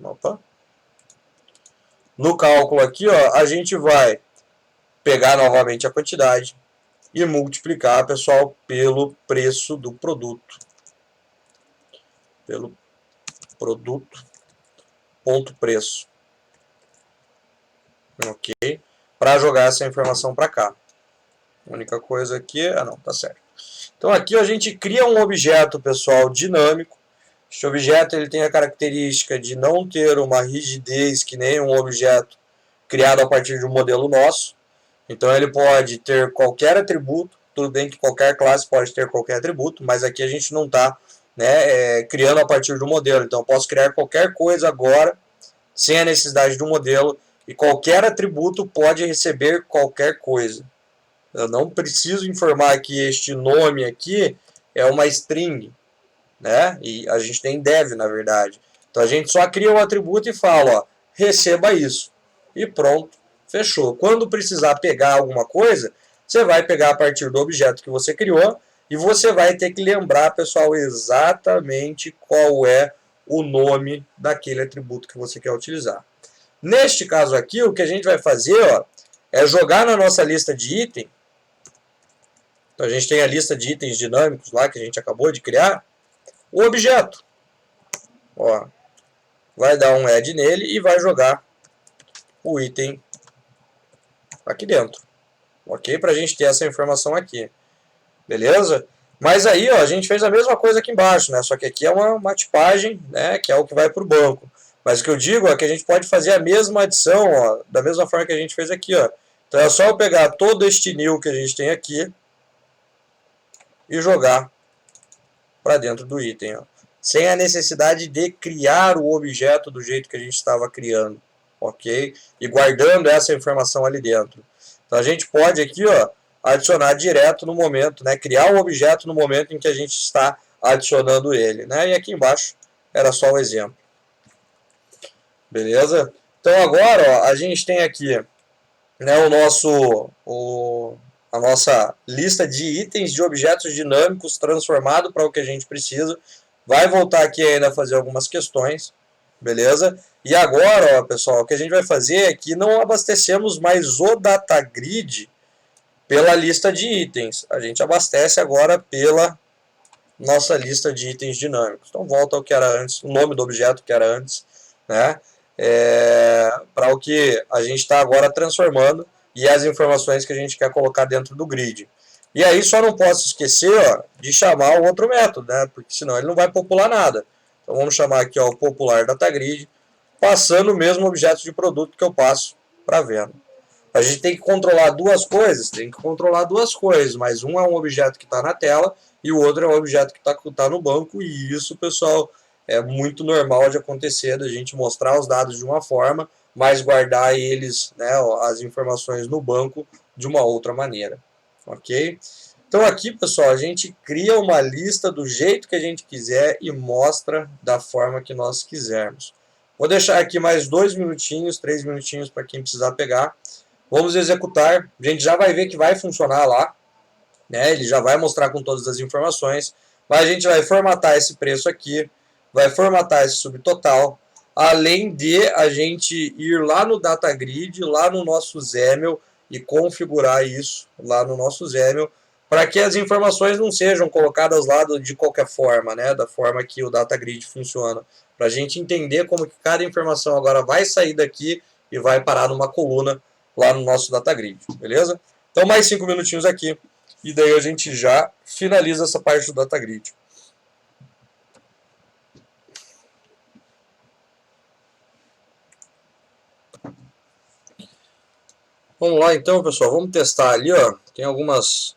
Opa. No cálculo aqui, ó, a gente vai pegar novamente a quantidade e multiplicar, pessoal, pelo preço do produto. Pelo produto, ponto preço. ok? Para jogar essa informação para cá. A única coisa aqui... Ah, não, tá certo. Então aqui a gente cria um objeto, pessoal, dinâmico. Este objeto ele tem a característica de não ter uma rigidez que nem um objeto criado a partir de um modelo nosso. Então ele pode ter qualquer atributo, tudo bem que qualquer classe pode ter qualquer atributo, mas aqui a gente não está, né, criando a partir do modelo. Então eu posso criar qualquer coisa agora, sem a necessidade do modelo, e qualquer atributo pode receber qualquer coisa. Eu não preciso informar que este nome aqui é uma string, né? E a gente tem dev, na verdade. Então a gente só cria um atributo e fala, ó, receba isso. E pronto, fechou. Quando precisar pegar alguma coisa, você vai pegar a partir do objeto que você criou e você vai ter que lembrar, pessoal, exatamente qual é o nome daquele atributo que você quer utilizar. Neste caso aqui, o que a gente vai fazer, ó, é jogar na nossa lista de item. Então a gente tem a lista de itens dinâmicos lá que a gente acabou de criar. O objeto. Ó, vai dar um add nele e vai jogar o item aqui dentro. Ok? Para a gente ter essa informação aqui. Beleza? Mas aí, ó, a gente fez a mesma coisa aqui embaixo, né? Só que aqui é uma tipagem, né? Que é o que vai para o banco. Mas o que eu digo é que a gente pode fazer a mesma adição, ó, da mesma forma que a gente fez aqui, ó. Então é só eu pegar todo este new que a gente tem aqui e jogar para dentro do item, ó, sem a necessidade de criar o objeto do jeito que a gente estava criando, ok? E guardando essa informação ali dentro. Então a gente pode aqui, ó, adicionar direto no momento, né? Criar o objeto no momento em que a gente está adicionando ele, né? E aqui embaixo era só o exemplo. Beleza? Então agora, ó, a gente tem aqui, né, a nossa lista de itens de objetos dinâmicos transformado para o que a gente precisa. Vai voltar aqui ainda a fazer algumas questões, beleza? E agora, ó, pessoal, o que a gente vai fazer é que não abastecemos mais o DataGrid pela lista de itens. A gente abastece agora pela nossa lista de itens dinâmicos. Então volta ao que era antes, o nome do objeto que era antes, né? Para o que a gente está agora transformando e as informações que a gente quer colocar dentro do grid. E aí só não posso esquecer, ó, de chamar o outro método, né? Porque senão ele não vai popular nada. Então vamos chamar aqui, ó, o popular DataGrid, passando o mesmo objeto de produto que eu passo para venda. A gente tem que controlar duas coisas? Tem que controlar duas coisas, mas um é um objeto que está na tela e o outro é um objeto que está no banco, e isso, pessoal, é muito normal de acontecer, da gente mostrar os dados de uma forma, mas guardar eles, né, as informações no banco de uma outra maneira, ok? Então aqui, pessoal, a gente cria uma lista do jeito que a gente quiser e mostra da forma que nós quisermos. Vou deixar aqui mais 2 minutinhos, 3 minutinhos para quem precisar pegar. Vamos executar, a gente já vai ver que vai funcionar lá, né? Ele já vai mostrar com todas as informações, mas a gente vai formatar esse preço aqui, vai formatar esse subtotal, além de a gente ir lá no DataGrid, lá no nosso XAML e configurar isso lá no nosso XAML, para que as informações não sejam colocadas lá de qualquer forma, né? Da forma que o DataGrid funciona, para a gente entender como que cada informação agora vai sair daqui e vai parar numa coluna lá no nosso DataGrid, beleza? Então mais 5 minutinhos aqui, e daí a gente já finaliza essa parte do DataGrid. Vamos lá então, pessoal, vamos testar ali, ó. Tem algumas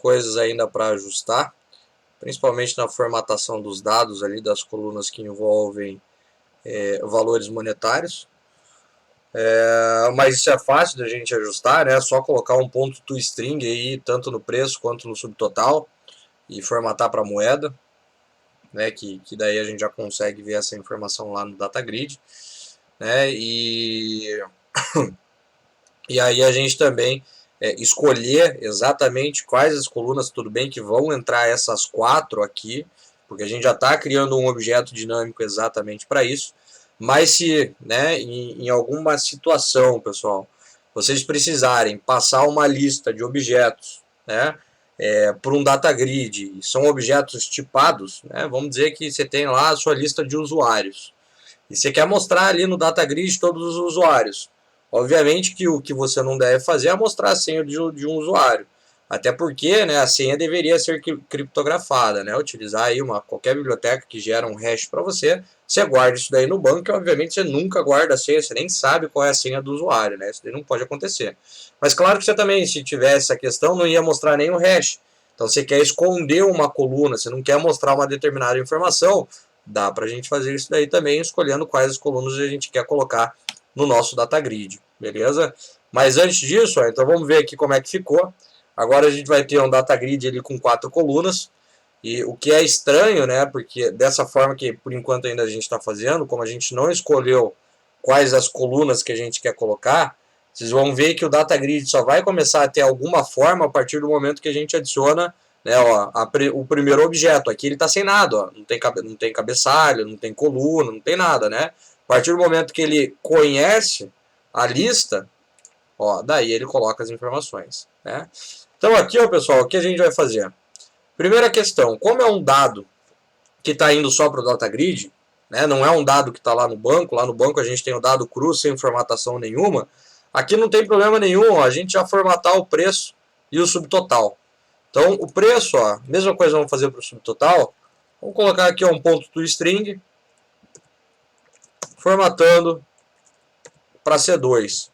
coisas ainda para ajustar, principalmente na formatação dos dados ali, das colunas que envolvem valores monetários. Mas isso é fácil da gente ajustar, né? É só colocar um ponto toString aí, tanto no preço quanto no subtotal, e formatar para moeda, né? Que daí a gente já consegue ver essa informação lá no DataGrid, né? E aí a gente também escolher exatamente quais as colunas, tudo bem que vão entrar essas 4 aqui, porque a gente já está criando um objeto dinâmico exatamente para isso. Mas se, né, em alguma situação, pessoal, vocês precisarem passar uma lista de objetos, né, por um DataGrid, são objetos tipados, né, vamos dizer que você tem lá a sua lista de usuários, e você quer mostrar ali no DataGrid todos os usuários. Obviamente que o que você não deve fazer é mostrar a senha de um usuário. Até porque, né, a senha deveria ser criptografada, né? Utilizar aí qualquer biblioteca que gera um hash para você, você guarda isso daí no banco e obviamente você nunca guarda a senha, você nem sabe qual é a senha do usuário, né? Isso daí não pode acontecer. Mas claro que você também, se tivesse essa questão, não ia mostrar nenhum hash. Então você quer esconder uma coluna, você não quer mostrar uma determinada informação, dá para a gente fazer isso daí também, escolhendo quais as colunas a gente quer colocar no nosso data grid, beleza? Mas antes disso, ó, então vamos ver aqui como é que ficou. Agora a gente vai ter um data grid ali com 4 colunas, e o que é estranho, né, porque dessa forma que por enquanto ainda a gente está fazendo, como a gente não escolheu quais as colunas que a gente quer colocar, vocês vão ver que o data grid só vai começar a ter alguma forma a partir do momento que a gente adiciona, né, ó, o primeiro objeto. Aqui ele está sem nada, ó, não tem cabeçalho, não tem coluna, não tem nada, né? A partir do momento que ele conhece a lista, ó, daí ele coloca as informações, né? Então aqui, ó, pessoal, o que a gente vai fazer? Primeira questão, como é um dado que está indo só para o data grid, né, não é um dado que está lá no banco a gente tem o dado cru sem formatação nenhuma, aqui não tem problema nenhum, ó, a gente já formatar o preço e o subtotal. Então o preço, ó, mesma coisa vamos fazer para o subtotal, vamos colocar aqui ó, um ponto to string, formatando para C2,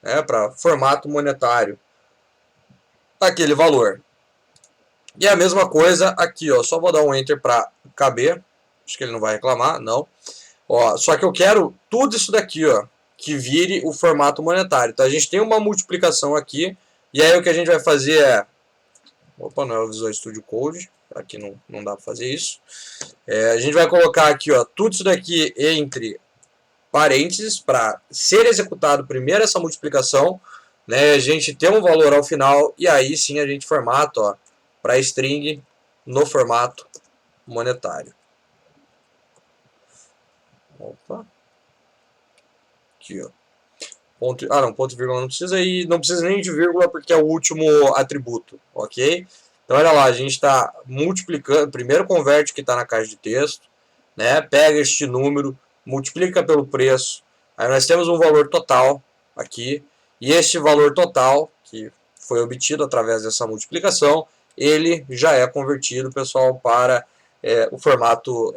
né, para formato monetário, aquele valor. E a mesma coisa aqui, ó, só vou dar um enter para caber, acho que ele não vai reclamar, não. Ó, só que eu quero tudo isso daqui, ó, que vire o formato monetário. Então a gente tem uma multiplicação aqui, e aí o que a gente vai fazer é... Opa, não é o Visual Studio Code, aqui não dá para fazer isso. A gente vai colocar aqui, ó, tudo isso daqui entre parênteses, para ser executado primeiro essa multiplicação, né, a gente ter um valor ao final, e aí sim a gente formata, ó, para string no formato monetário. Opa. Aqui, ó. Ponto, não, ponto e vírgula não precisa, e não precisa nem de vírgula porque é o último atributo, ok? Então olha lá, a gente está multiplicando, primeiro converte o que está na caixa de texto, né? Pega este número, multiplica pelo preço, aí nós temos um valor total aqui, e este valor total, que foi obtido através dessa multiplicação, ele já é convertido, pessoal, para o formato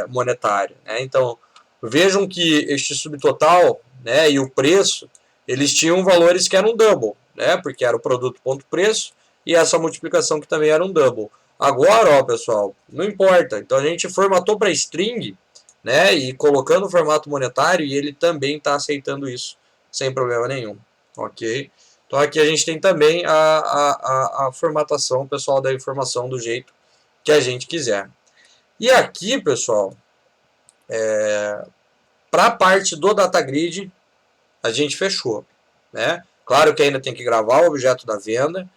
monetário, né? Então, vejam que este subtotal, né, e o preço, eles tinham valores que eram double, né, porque era o produto ponto preço, e essa multiplicação que também era um double. Agora, ó, pessoal, não importa. Então a gente formatou para string, né, e colocando o formato monetário, e ele também está aceitando isso sem problema nenhum, ok? Então aqui a gente tem também a formatação, pessoal, da informação do jeito que a gente quiser. E aqui, pessoal, para a parte do data grid, a gente fechou, né? Claro que ainda tem que gravar o objeto da venda.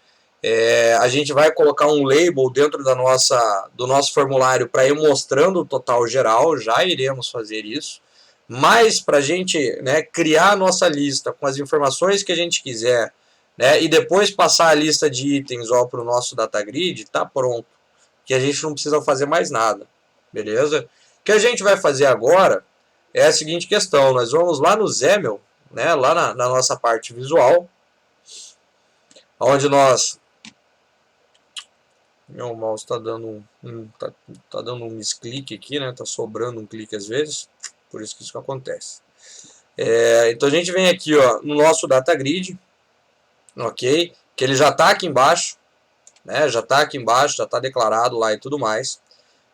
A gente vai colocar um label dentro do nosso formulário para ir mostrando o total geral, já iremos fazer isso. Mas para a gente, né, criar a nossa lista com as informações que a gente quiser, né, e depois passar a lista de itens para o nosso data grid, tá pronto. Que a gente não precisa fazer mais nada, beleza? O que a gente vai fazer agora é a seguinte questão, nós vamos lá no XAML, né, lá na nossa parte visual, onde nós... Meu mouse está dando tá dando um misclick aqui, né? Tá sobrando um clique às vezes, por isso que isso acontece. Então a gente vem aqui, ó, no nosso data grid, ok? Que ele já está aqui embaixo, né? Já está aqui embaixo, já está declarado lá e tudo mais,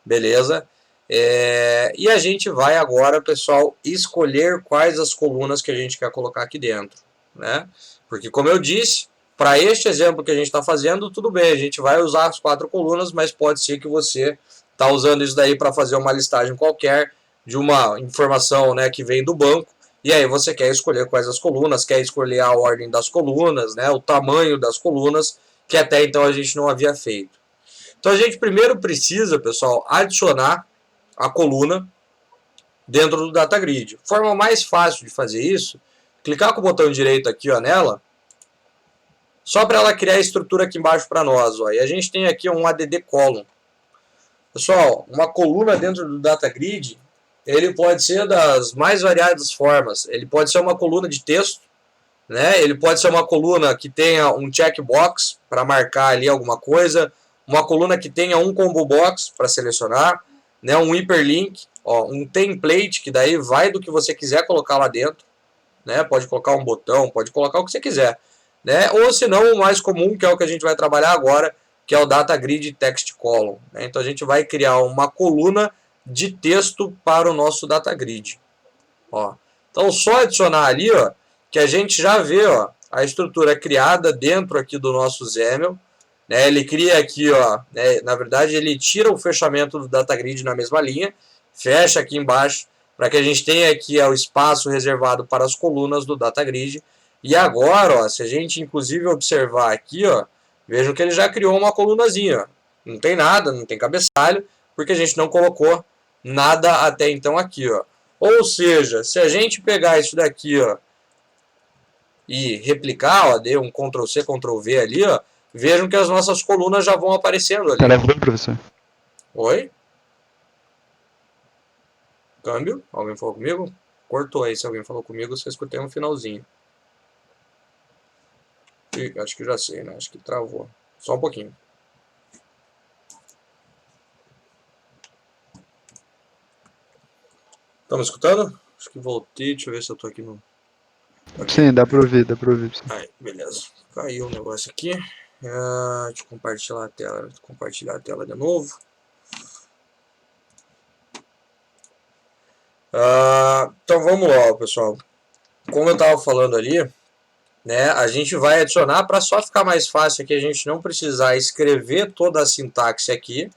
beleza? E a gente vai agora, pessoal, escolher quais as colunas que a gente quer colocar aqui dentro, né? Porque como eu disse, para este exemplo que a gente está fazendo, tudo bem, a gente vai usar as 4 colunas, mas pode ser que você está usando isso daí para fazer uma listagem qualquer de uma informação, né, que vem do banco, e aí você quer escolher quais as colunas, quer escolher a ordem das colunas, né, o tamanho das colunas, que até então a gente não havia feito. Então a gente primeiro precisa, pessoal, adicionar a coluna dentro do data grid. A forma mais fácil de fazer isso, clicar com o botão direito aqui, ó, nela, só para ela criar a estrutura aqui embaixo para nós, ó. E a gente tem aqui um add column. Pessoal, uma coluna dentro do data grid ele pode ser das mais variadas formas. Ele pode ser uma coluna de texto, né? Ele pode ser uma coluna que tenha um checkbox para marcar ali alguma coisa, uma coluna que tenha um combo box para selecionar, né? Um hyperlink, ó, um template, que daí vai do que você quiser colocar lá dentro, né? Pode colocar um botão, pode colocar o que você quiser, né? Ou se não, o mais comum, que é o que a gente vai trabalhar agora, que é o Data Grid Text Column, né? Então a gente vai criar uma coluna de texto para o nosso Data Grid. Ó. Então só adicionar ali, ó, que a gente já vê, ó, a estrutura criada dentro aqui do nosso XAML, né? Ele cria aqui, ó, né? Na verdade ele tira o fechamento do Data Grid na mesma linha, fecha aqui embaixo, para que a gente tenha aqui, ó, o espaço reservado para as colunas do Data Grid. E agora, ó, se a gente inclusive observar aqui, ó, vejam que ele já criou uma colunazinha, ó. Não tem nada, não tem cabeçalho, porque a gente não colocou nada até então aqui, ó. Ou seja, se a gente pegar isso daqui, ó, e replicar, ó, dê um Ctrl C, Ctrl V ali, ó, vejam que as nossas colunas já vão aparecendo ali. Tá levando, professor? Oi? Câmbio? Alguém falou comigo? Cortou aí, se alguém falou comigo, só escutei um finalzinho. Ih, acho que já sei, né? Acho que travou. Só um pouquinho. Estão me escutando? Acho que voltei, deixa eu ver se eu tô aqui no... Okay. Sim, dá pra ouvir, dá pra ouvir. Aí, beleza. Caiu o negócio aqui. Deixa eu compartilhar a tela de novo. Então vamos lá, pessoal. Como eu estava falando ali, né, a gente vai adicionar, para só ficar mais fácil aqui, a gente não precisar escrever toda a sintaxe aqui,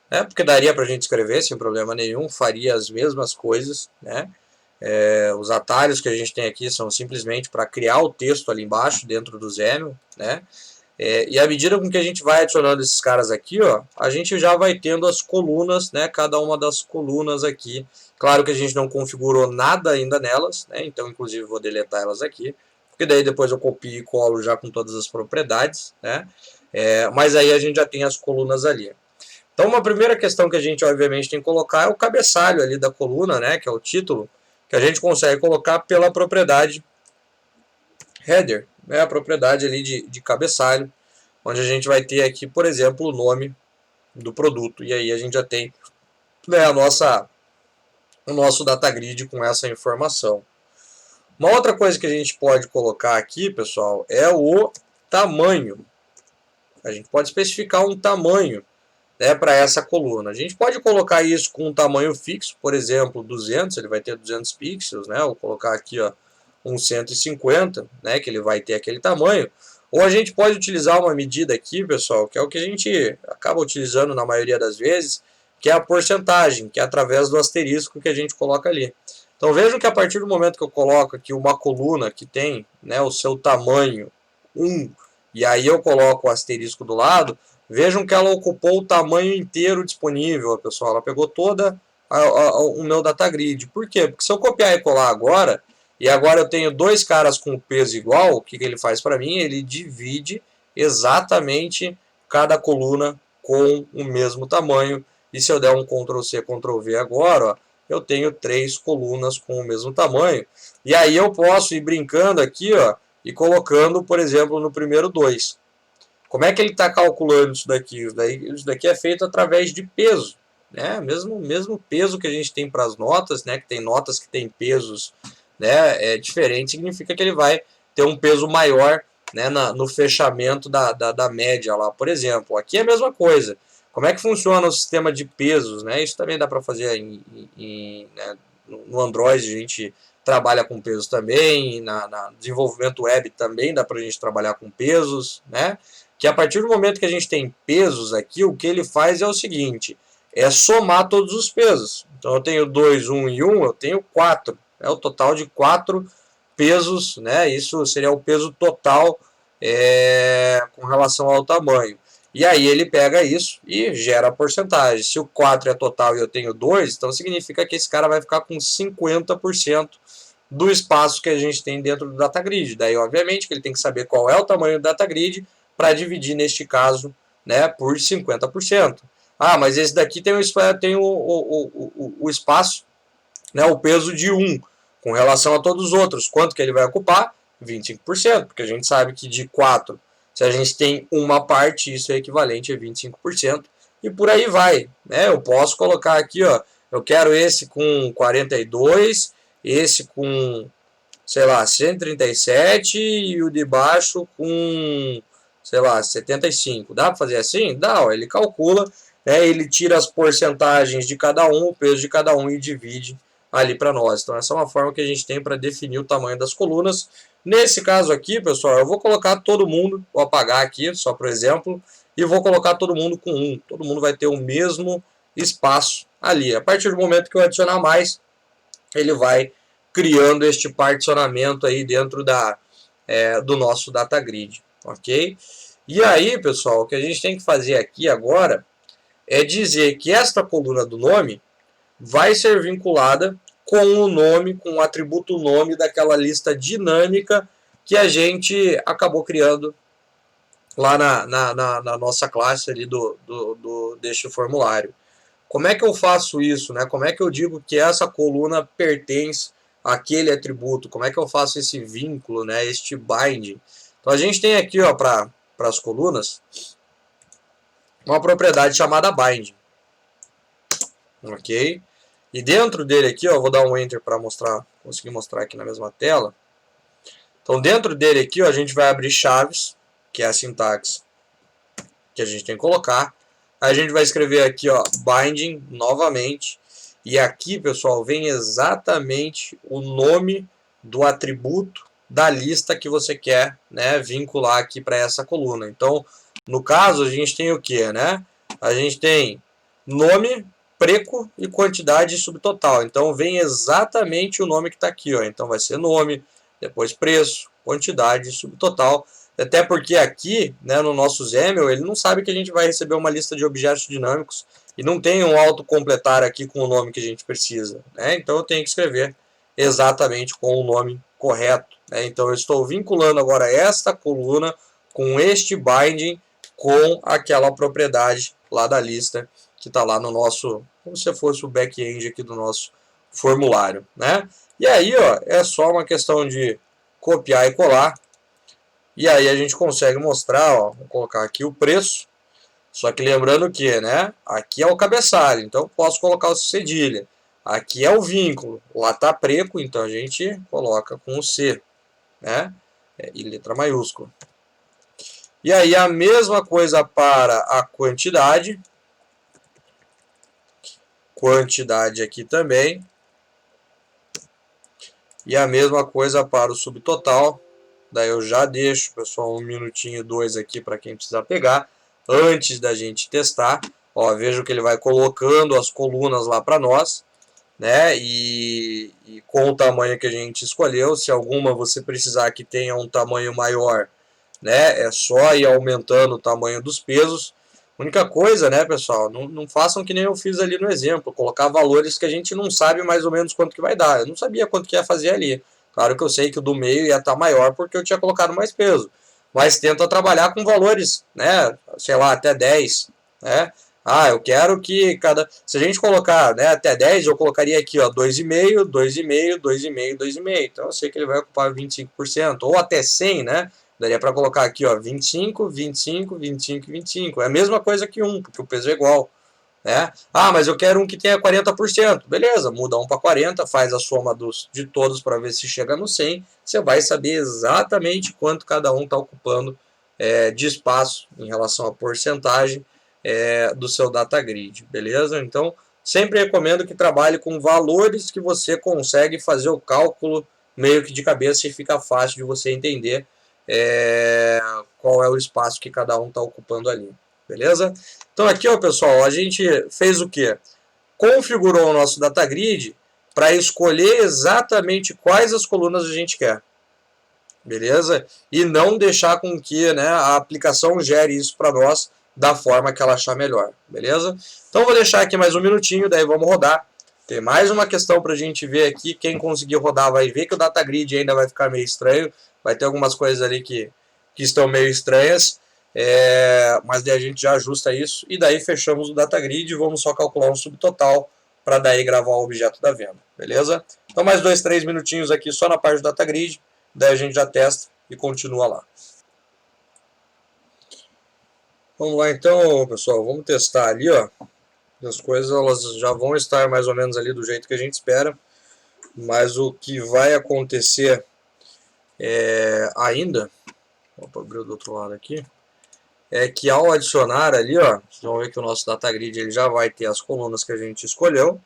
né, porque daria para a gente escrever sem problema nenhum, faria as mesmas coisas, né. Os atalhos que a gente tem aqui são simplesmente para criar o texto ali embaixo, dentro do XAML, né. E à medida com que a gente vai adicionando esses caras aqui, ó, a gente já vai tendo as colunas, né, cada uma das colunas aqui. Claro que a gente não configurou nada ainda nelas, né, então inclusive vou deletar elas aqui, porque daí depois eu copio e colo já com todas as propriedades, né, mas aí a gente já tem as colunas ali. Então uma primeira questão que a gente obviamente tem que colocar é o cabeçalho ali da coluna, né, que é o título, que a gente consegue colocar pela propriedade header, né, a propriedade ali de cabeçalho, onde a gente vai ter aqui, por exemplo, o nome do produto, e aí a gente já tem, né, o nosso data grid com essa informação. Uma outra coisa que a gente pode colocar aqui, pessoal, é o tamanho. A gente pode especificar um tamanho, né, para essa coluna. A gente pode colocar isso com um tamanho fixo, por exemplo, 200, ele vai ter 200 pixels, né, vou colocar aqui, ó, um 150, né, que ele vai ter aquele tamanho. Ou a gente pode utilizar uma medida aqui, pessoal, que é o que a gente acaba utilizando na maioria das vezes, que é a porcentagem, que é através do asterisco que a gente coloca ali. Então vejam que a partir do momento que eu coloco aqui uma coluna que tem, né, o seu tamanho 1, e aí eu coloco o asterisco do lado, vejam que ela ocupou o tamanho inteiro disponível, pessoal. Ela pegou toda o meu data grid. Por quê? Porque se eu copiar e colar agora, e agora eu tenho dois caras com peso igual, o que ele faz para mim? Ele divide exatamente cada coluna com o mesmo tamanho. E se eu der um Ctrl C, Ctrl V agora, ó, eu tenho 3 colunas com o mesmo tamanho. E aí eu posso ir brincando aqui, ó, e colocando, por exemplo, no primeiro 2. Como é que ele está calculando isso daqui? Isso daqui é feito através de peso, né? Mesmo peso que a gente tem para as notas, né? Que tem notas que tem pesos, né, diferente, significa que ele vai ter um peso maior, né, no fechamento da média lá, por exemplo. Aqui é a mesma coisa. Como é que funciona o sistema de pesos, né? Isso também dá para fazer né, no Android, a gente trabalha com pesos também, na desenvolvimento web também dá para a gente trabalhar com pesos, né? Que a partir do momento que a gente tem pesos aqui, o que ele faz é o seguinte, é somar todos os pesos. Então eu tenho 2, 1 e 1, eu tenho 4. É o total de 4 pesos, né? Isso seria o peso total com relação ao tamanho. E aí ele pega isso e gera a porcentagem. Se o 4 é total e eu tenho 2, então significa que esse cara vai ficar com 50% do espaço que a gente tem dentro do data grid. Daí, obviamente, que ele tem que saber qual é o tamanho do data grid para dividir, neste caso, né, por 50%. Ah, mas esse daqui tem o espaço né, o peso de 1 com relação a todos os outros. Quanto que ele vai ocupar? 25%, porque a gente sabe que de 4, se a gente tem uma parte, isso é equivalente a 25%, e por aí vai, né? Eu posso colocar aqui, ó, eu quero esse com 42, esse com, sei lá, 137 e o de baixo com, sei lá, 75. Dá para fazer assim? Dá, ó, ele calcula, né, ele tira as porcentagens de cada um, o peso de cada um e divide ali para nós. Então essa é uma forma que a gente tem para definir o tamanho das colunas. Nesse caso aqui, pessoal, eu vou colocar todo mundo, vou apagar aqui, só por exemplo, e vou colocar todo mundo com 1. Todo mundo vai ter o mesmo espaço ali. A partir do momento que eu adicionar mais, ele vai criando este particionamento aí dentro do nosso data grid, ok? E aí, pessoal, o que a gente tem que fazer aqui agora é dizer que esta coluna do nome vai ser vinculada com o nome, com o atributo nome daquela lista dinâmica que a gente acabou criando lá na nossa classe ali deste formulário. Como é que eu faço isso, né? Como é que eu digo que essa coluna pertence àquele atributo? Como é que eu faço esse vínculo, né? Este binding. Então a gente tem aqui, ó, para as colunas, uma propriedade chamada binding, ok? E dentro dele aqui, ó, eu vou dar um enter para conseguir mostrar aqui na mesma tela. Então dentro dele aqui, ó, a gente vai abrir chaves, que é a sintaxe que a gente tem que colocar. A gente vai escrever aqui, ó, binding novamente. E aqui, pessoal, vem exatamente o nome do atributo da lista que você quer, né, vincular aqui para essa coluna. Então, no caso, a gente tem o que, né? A gente tem nome, preço e quantidade subtotal. Então, vem exatamente o nome que está aqui, ó. Então, vai ser nome, depois preço, quantidade subtotal. Até porque aqui, né, no nosso XAML, ele não sabe que a gente vai receber uma lista de objetos dinâmicos e não tem um autocompletar aqui com o nome que a gente precisa, né? Então eu tenho que escrever exatamente com o nome correto, né? Então eu estou vinculando agora esta coluna com este binding com aquela propriedade lá da lista que está lá no nosso, como se fosse o back-end aqui do nosso formulário, né? E aí, ó, é só uma questão de copiar e colar. E aí a gente consegue mostrar, ó, vou colocar aqui o preço, só que lembrando que, né, aqui é o cabeçalho, então posso colocar o cedilha. Aqui é o vínculo, lá está preço, então a gente coloca com o C, né, e letra maiúscula. E aí a mesma coisa para a quantidade aqui também. E a mesma coisa para o subtotal. Daí eu já deixo, pessoal, 1 minutinho, 2 aqui para quem precisar pegar, antes da gente testar. Ó, veja que ele vai colocando as colunas lá para nós, né? E com o tamanho que a gente escolheu, se alguma você precisar que tenha um tamanho maior, né? É só ir aumentando o tamanho dos pesos. Única coisa, né, pessoal, não façam que nem eu fiz ali no exemplo, colocar valores que a gente não sabe mais ou menos quanto que vai dar. Eu não sabia quanto que ia fazer ali. Claro que eu sei que o do meio ia estar maior porque eu tinha colocado mais peso. Mas tenta trabalhar com valores, né? Sei lá, até 10. Né? Ah, eu quero que cada... Se a gente colocar, né, até 10, eu colocaria aqui, ó, 2,5, 2,5, 2,5, 2,5. Então eu sei que ele vai ocupar 25%. Ou até 100, né? Daria para colocar aqui, ó, 25, 25, 25 e 25. É a mesma coisa que 1, porque o peso é igual. Né? Ah, mas eu quero um que tenha 40%. Beleza, muda 1 para 40, faz a soma de todos para ver se chega no 100. Você vai saber exatamente quanto cada um está ocupando de espaço em relação à porcentagem do seu data grid. Beleza? Então, sempre recomendo que trabalhe com valores que você consegue fazer o cálculo meio que de cabeça e fica fácil de você entender qual é o espaço que cada um está ocupando ali. Beleza? Então aqui, ó, pessoal, a gente fez o quê? Configurou o nosso data grid para escolher exatamente quais as colunas a gente quer. Beleza? E não deixar com que, né, a aplicação gere isso para nós da forma que ela achar melhor. Beleza? Então vou deixar aqui mais um minutinho, daí vamos rodar. Tem mais uma questão para a gente ver aqui. Quem conseguir rodar vai ver que o data grid ainda vai ficar meio estranho. Vai ter algumas coisas ali que estão meio estranhas. Mas daí a gente já ajusta isso e daí fechamos o data grid e vamos só calcular um subtotal para daí gravar o objeto da venda, beleza? Então mais 2, 3 minutinhos aqui só na parte do data grid, daí a gente já testa e continua lá. Vamos lá então, pessoal, vamos testar ali, ó. As coisas elas já vão estar mais ou menos ali do jeito que a gente espera, mas o que vai acontecer ainda, vou abrir do outro lado aqui, é que ao adicionar ali, ó, vocês vão ver que o nosso data grid ele já vai ter as colunas que a gente escolheu.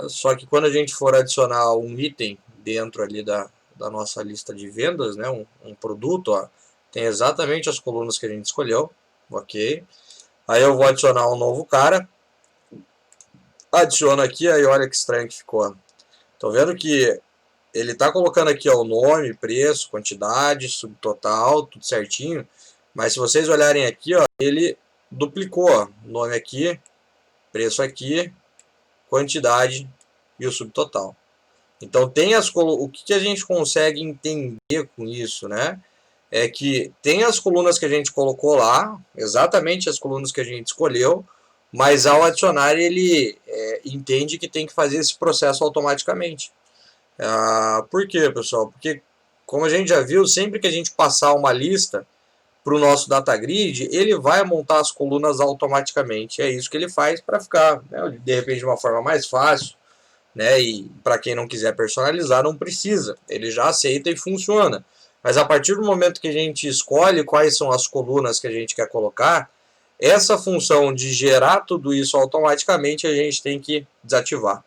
Só que quando a gente for adicionar um item dentro ali da nossa lista de vendas, né, um produto, ó, tem exatamente as colunas que a gente escolheu, ok? Aí eu vou adicionar um novo cara, adiciono aqui, aí olha que estranho que ficou. Tô vendo que ele está colocando aqui ó, o nome, preço, quantidade, subtotal, tudo certinho. Mas se vocês olharem aqui, ó, ele duplicou, ó, nome aqui, preço aqui, quantidade e o subtotal. Então tem o que a gente consegue entender com isso, né? É que tem as colunas que a gente colocou lá, exatamente as colunas que a gente escolheu, mas ao adicionar ele entende que tem que fazer esse processo automaticamente. Por quê, pessoal? Porque, como a gente já viu, sempre que a gente passar uma lista para o nosso data grid, ele vai montar as colunas automaticamente. É isso que ele faz para ficar, né, de repente, de uma forma mais fácil, né? E para quem não quiser personalizar, não precisa. Ele já aceita e funciona. Mas a partir do momento que a gente escolhe quais são as colunas que a gente quer colocar, essa função de gerar tudo isso automaticamente a gente tem que desativar.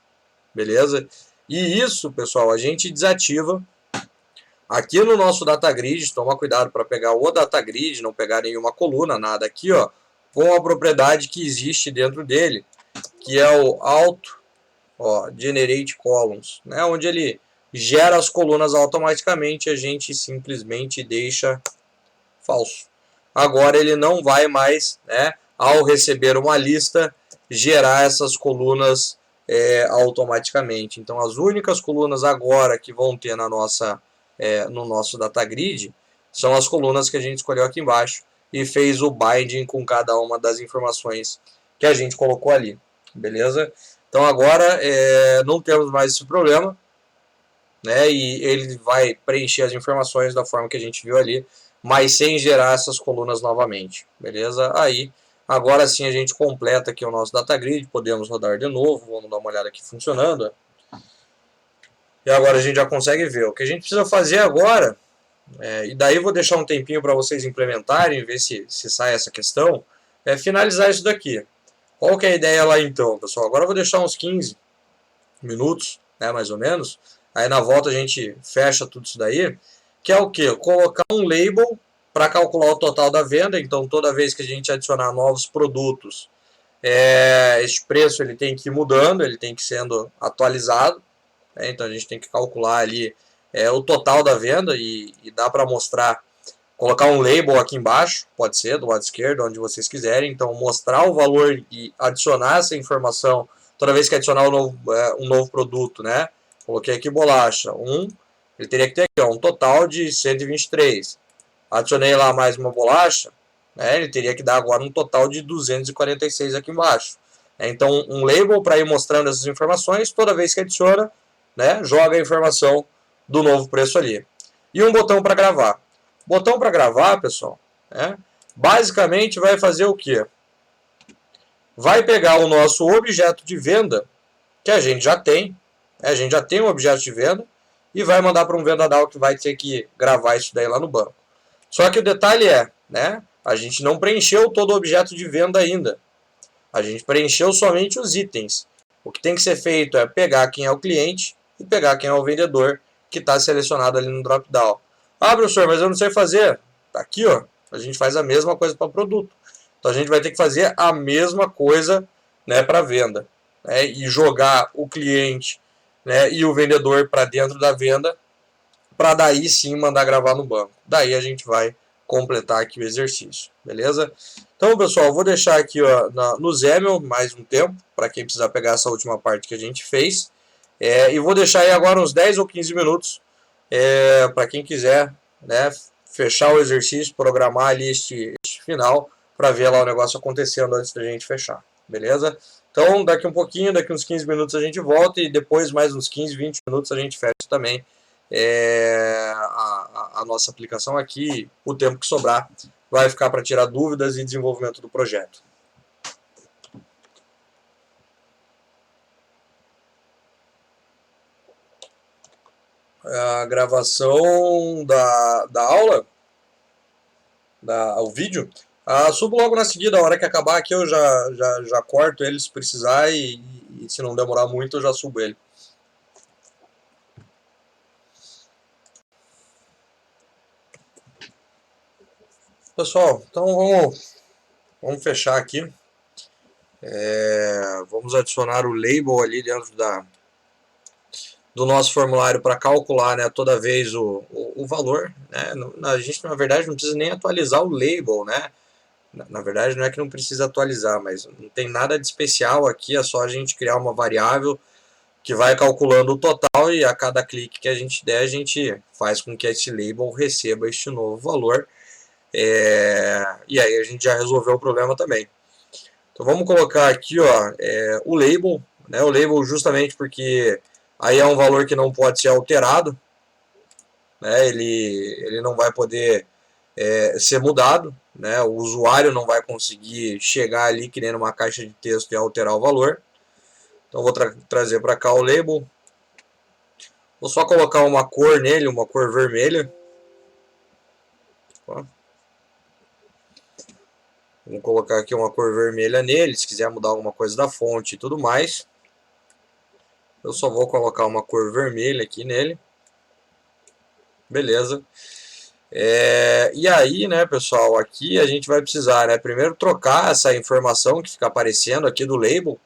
Beleza? E isso, pessoal, a gente desativa aqui no nosso data grid. Toma cuidado para pegar o data grid, não pegar nenhuma coluna, nada aqui, ó, com a propriedade que existe dentro dele, que é o auto, ó, generate columns, né, onde ele gera as colunas automaticamente, a gente simplesmente deixa falso. Agora ele não vai mais, né, ao receber uma lista, gerar essas colunas automaticamente. Então as únicas colunas agora que vão ter no nosso data grid são as colunas que a gente escolheu aqui embaixo e fez o binding com cada uma das informações que a gente colocou ali, beleza? Então agora não temos mais esse problema, né? E ele vai preencher as informações da forma que a gente viu ali, mas sem gerar essas colunas novamente, beleza? Aí agora sim a gente completa aqui o nosso data grid, podemos rodar de novo, vamos dar uma olhada aqui funcionando. E agora a gente já consegue ver. O que a gente precisa fazer agora, e daí eu vou deixar um tempinho para vocês implementarem, ver se sai essa questão, é finalizar isso daqui. Qual que é a ideia lá então, pessoal? Agora eu vou deixar uns 15 minutos, né, mais ou menos. Aí na volta a gente fecha tudo isso daí, que é o que? Colocar um label para calcular o total da venda. Então toda vez que a gente adicionar novos produtos, este preço ele tem que ir mudando, ele tem que ir sendo atualizado, né? Então a gente tem que calcular ali o total da venda e dá para mostrar, colocar um label aqui embaixo, pode ser do lado esquerdo, onde vocês quiserem. Então mostrar o valor e adicionar essa informação toda vez que adicionar um novo produto, né? Coloquei aqui bolacha, ele teria que ter aqui, ó, um total de 123. Adicionei lá mais uma bolacha, né? Ele teria que dar agora um total de 246 aqui embaixo. Então um label para ir mostrando essas informações, toda vez que adiciona, né, joga a informação do novo preço ali. E um botão para gravar. Botão para gravar, pessoal, né, basicamente vai fazer o quê? Vai pegar o nosso objeto de venda, que a gente já tem, a gente já tem um objeto de venda, e vai mandar para um vendedor que vai ter que gravar isso daí lá no banco. Só que o detalhe né, a gente não preencheu todo o objeto de venda ainda. A gente preencheu somente os itens. O que tem que ser feito é pegar quem é o cliente e pegar quem é o vendedor, que está selecionado ali no drop-down. Ah, professor, mas eu não sei fazer. Tá aqui, ó. A gente faz a mesma coisa para produto. Então a gente vai ter que fazer a mesma coisa, né, para venda, né, e jogar o cliente, né, e o vendedor para dentro da venda, para daí sim mandar gravar no banco. Daí a gente vai completar aqui o exercício, beleza? Então, pessoal, eu vou deixar aqui ó, no Zemel mais um tempo, para quem precisar pegar essa última parte que a gente fez. E vou deixar aí agora uns 10 ou 15 minutos, para quem quiser, né, fechar o exercício, programar ali este final, para ver lá o negócio acontecendo antes da gente fechar, beleza? Então, daqui um pouquinho, daqui uns 15 minutos a gente volta e depois mais uns 15, 20 minutos a gente fecha também a nossa aplicação aqui. O tempo que sobrar vai ficar para tirar dúvidas e desenvolvimento do projeto. A gravação da aula, o vídeo, subo logo na seguida. A hora que acabar aqui eu já corto ele se precisar e se não demorar muito eu já subo ele. Pessoal, então vamos fechar aqui. Vamos adicionar o label ali dentro do nosso formulário para calcular, né, toda vez o valor. Né? A gente, na verdade, não precisa nem atualizar o label, né? Na verdade, não é que não precisa atualizar, mas não tem nada de especial aqui, é só a gente criar uma variável que vai calculando o total e a cada clique que a gente der, a gente faz com que esse label receba este novo valor. E aí a gente já resolveu o problema também. Então vamos colocar aqui, ó, o label, né? O label justamente porque aí é um valor que não pode ser alterado, né? Ele não vai poder ser mudado, né? O usuário não vai conseguir chegar ali criando uma caixa de texto e alterar o valor. Então vou trazer para cá o label. Vou só colocar uma cor nele, uma cor vermelha. Ó. Vou colocar aqui uma cor vermelha nele, se quiser mudar alguma coisa da fonte e tudo mais. Eu só vou colocar uma cor vermelha aqui nele. Beleza. E aí, né, pessoal, aqui a gente vai precisar, né, primeiro trocar essa informação que fica aparecendo aqui do label,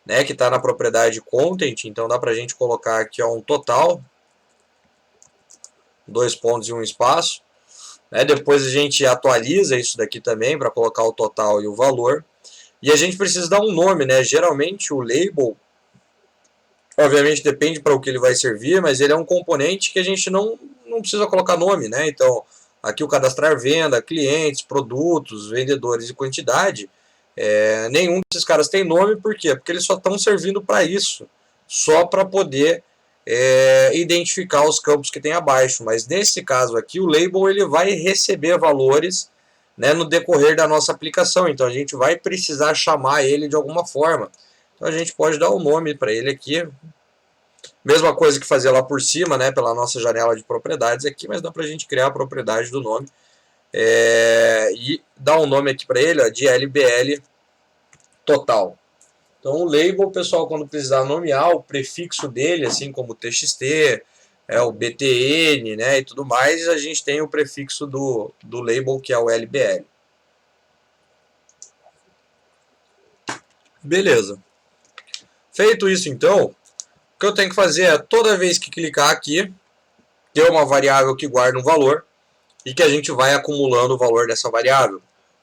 né, que está na propriedade content. Então dá para a gente colocar aqui, ó, um total, 2 pontos e um espaço. Depois a gente atualiza isso daqui também para colocar o total e o valor. E a gente precisa dar um nome, né? Geralmente o label, obviamente depende para o que ele vai servir, mas ele é um componente que a gente não precisa colocar nome, né? Então aqui o cadastrar venda, clientes, produtos, vendedores e quantidade, nenhum desses caras tem nome. Por quê? Porque eles só estão servindo para isso, só para poder identificar os campos que tem abaixo. Mas nesse caso aqui o label ele vai receber valores, né, no decorrer da nossa aplicação, então a gente vai precisar chamar ele de alguma forma. Então a gente pode dar um nome para ele aqui, mesma coisa que fazer lá por cima, né, pela nossa janela de propriedades aqui, mas dá para a gente criar a propriedade do nome e dar um nome aqui para ele, ó, de LBL total. Então o label, pessoal, quando precisar nomear o prefixo dele, assim como o TXT, o BTN, né, e tudo mais, a gente tem o prefixo do label, que é o LBL. Beleza. Feito isso, então, o que eu tenho que fazer é, toda vez que clicar aqui, ter uma variável que guarda um valor e que a gente vai acumulando o valor dessa variável.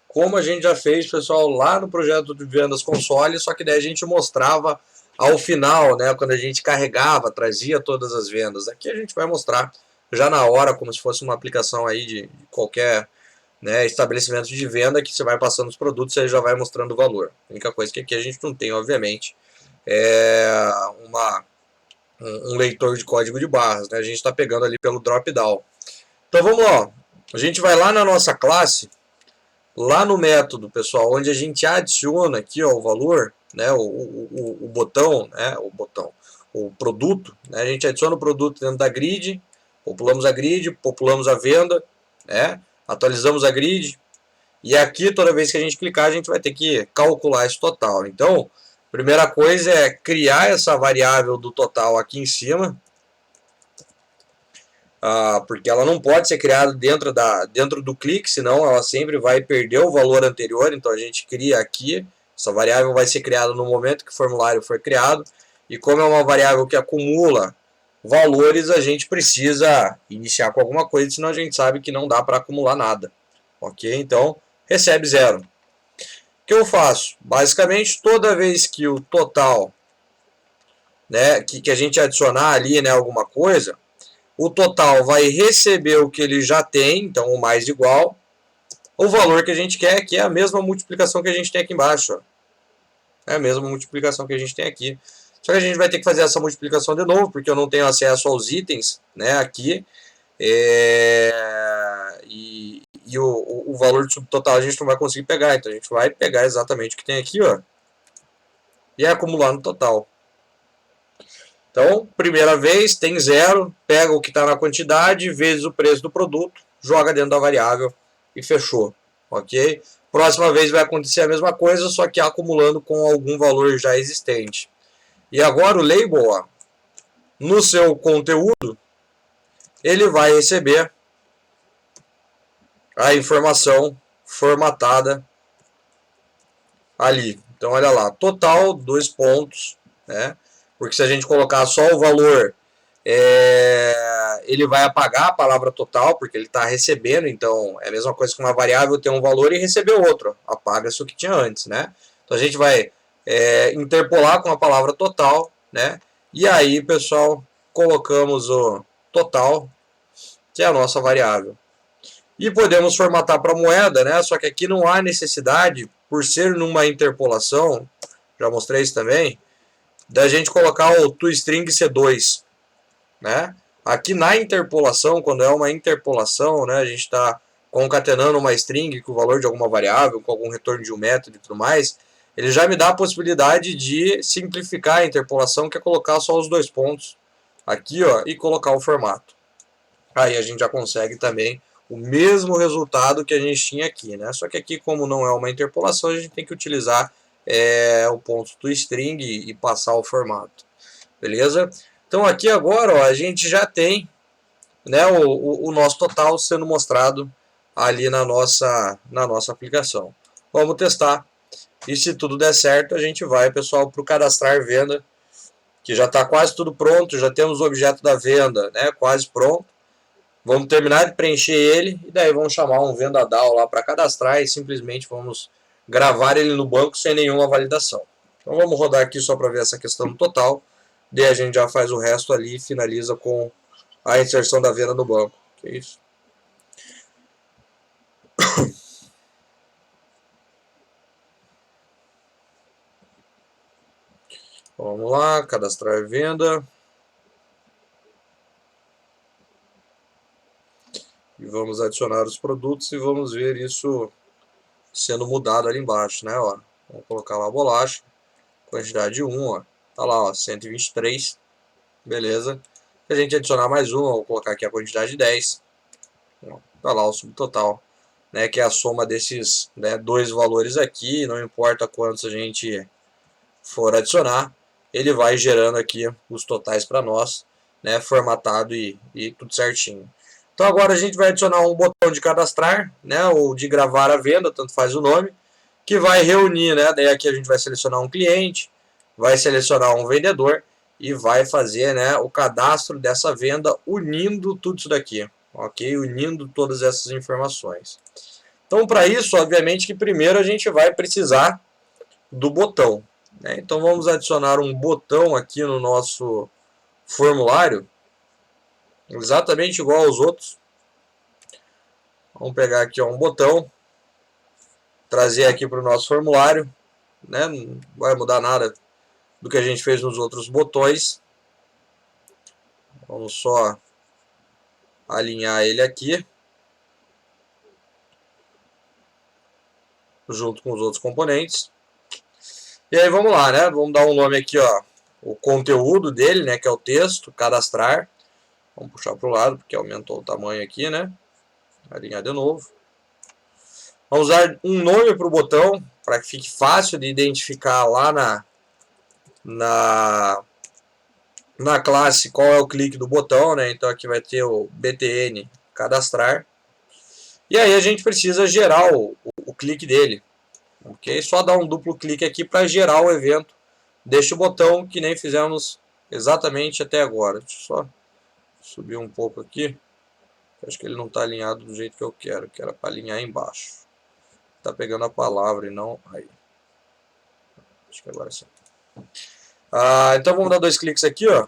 Como a gente já fez, pessoal, lá no projeto de vendas console, só que daí a gente mostrava ao final, né, quando a gente carregava, trazia todas as vendas. Aqui a gente vai mostrar já na hora, como se fosse uma aplicação aí de qualquer, né, estabelecimento de venda, que você vai passando os produtos e aí já vai mostrando o valor. A única coisa que aqui a gente não tem, obviamente, é um leitor de código de barras, né? A gente está pegando ali pelo drop-down. Então vamos lá, a gente vai lá na nossa classe, lá no método, pessoal, onde a gente adiciona aqui, ó, o valor, né, o botão, né, o produto, né, a gente adiciona o produto dentro da grid, populamos a venda, né, atualizamos a grid, e aqui toda vez que a gente clicar a gente vai ter que calcular esse total. Então, primeira coisa é criar essa variável do total aqui em cima, porque ela não pode ser criada dentro do clique, senão ela sempre vai perder o valor anterior. Então a gente cria aqui, essa variável vai ser criada no momento que o formulário for criado, e como é uma variável que acumula valores, a gente precisa iniciar com alguma coisa, senão a gente sabe que não dá para acumular nada. Ok? Então, recebe 0. O que eu faço? Basicamente, toda vez que o total, né, que a gente adicionar ali, né, alguma coisa, o total vai receber o que ele já tem, então o mais igual, o valor que a gente quer, que é a mesma multiplicação que a gente tem aqui embaixo. Ó. É a mesma multiplicação que a gente tem aqui. Só que a gente vai ter que fazer essa multiplicação de novo, porque eu não tenho acesso aos itens, né, aqui. E o valor de subtotal a gente não vai conseguir pegar. Então a gente vai pegar exatamente o que tem aqui, ó, e acumular no total. Então, primeira vez, tem 0, pega o que está na quantidade, vezes o preço do produto, joga dentro da variável e fechou. Ok? Próxima vez vai acontecer a mesma coisa, só que acumulando com algum valor já existente. E agora o label, ó, no seu conteúdo, ele vai receber a informação formatada ali. Então, olha lá, total, 2 pontos, né? Porque se a gente colocar só o valor, ele vai apagar a palavra total, porque ele está recebendo, então é a mesma coisa que uma variável ter um valor e receber outro. Apaga-se o que tinha antes, né? Então a gente vai interpolar com a palavra total, né? E aí, pessoal, colocamos o total, que é a nossa variável. E podemos formatar para moeda, né? Só que aqui não há necessidade, por ser numa interpolação, já mostrei isso também, da gente colocar o toString C2, né? Aqui na interpolação, quando é uma interpolação, né, a gente está concatenando uma string com o valor de alguma variável, com algum retorno de um método e tudo mais, ele já me dá a possibilidade de simplificar a interpolação, que é colocar só os 2 pontos aqui, ó, e colocar o formato. Aí a gente já consegue também o mesmo resultado que a gente tinha aqui, né? Só que aqui, como não é uma interpolação, a gente tem que utilizar o ponto toString e passar o formato. Beleza? Então aqui agora, ó, a gente já tem, né, o nosso total sendo mostrado ali na nossa aplicação. Vamos testar. E se tudo der certo, a gente vai, pessoal, para o cadastrar venda, que já está quase tudo pronto. Já temos o objeto da venda, né, quase pronto. Vamos terminar de preencher ele e daí vamos chamar um vendadal lá para cadastrar e simplesmente vamos gravar ele no banco sem nenhuma validação. Então vamos rodar aqui só para ver essa questão total. Daí a gente já faz o resto ali e finaliza com a inserção da venda no banco. Que isso? Vamos lá, cadastrar venda. E vamos adicionar os produtos e vamos ver isso sendo mudado ali embaixo, né? Ó, vamos colocar lá a bolacha, quantidade 1, ó, tá lá, ó, 123, beleza. Se a gente adicionar mais um, vou colocar aqui a quantidade 10, ó, tá lá o subtotal, né? Que é a soma desses, né, 2 valores aqui, não importa quantos a gente for adicionar, ele vai gerando aqui os totais para nós, né? Formatado e tudo certinho. Então agora a gente vai adicionar um botão de cadastrar, né, ou de gravar a venda, tanto faz o nome, que vai reunir, né, daí aqui a gente vai selecionar um cliente, vai selecionar um vendedor e vai fazer, né, o cadastro dessa venda unindo tudo isso daqui, ok? Unindo todas essas informações. Então para isso, obviamente que primeiro a gente vai precisar do botão, né? Então vamos adicionar um botão aqui no nosso formulário, exatamente igual aos outros. Vamos pegar aqui, ó, um botão, trazer aqui para o nosso formulário, né? Não vai mudar nada do que a gente fez nos outros botões. Vamos só alinhar ele aqui, junto com os outros componentes. E aí vamos lá, né? Vamos dar um nome aqui, ó, o conteúdo dele, né? Que é o texto, cadastrar. Vamos puxar para o lado, porque aumentou o tamanho aqui, né? Alinhar de novo. Vamos usar um nome para o botão, para que fique fácil de identificar lá na classe qual é o clique do botão, né? Então aqui vai ter o btn cadastrar. E aí a gente precisa gerar o clique dele. Ok? Só dar um duplo clique aqui para gerar o evento deste botão, que nem fizemos exatamente até agora. Deixa eu só subir um pouco aqui. Acho que ele não está alinhado do jeito que eu quero, que era para alinhar embaixo. Está pegando a palavra e não aí. Acho que agora sim. Então vamos dar 2 cliques aqui, ó.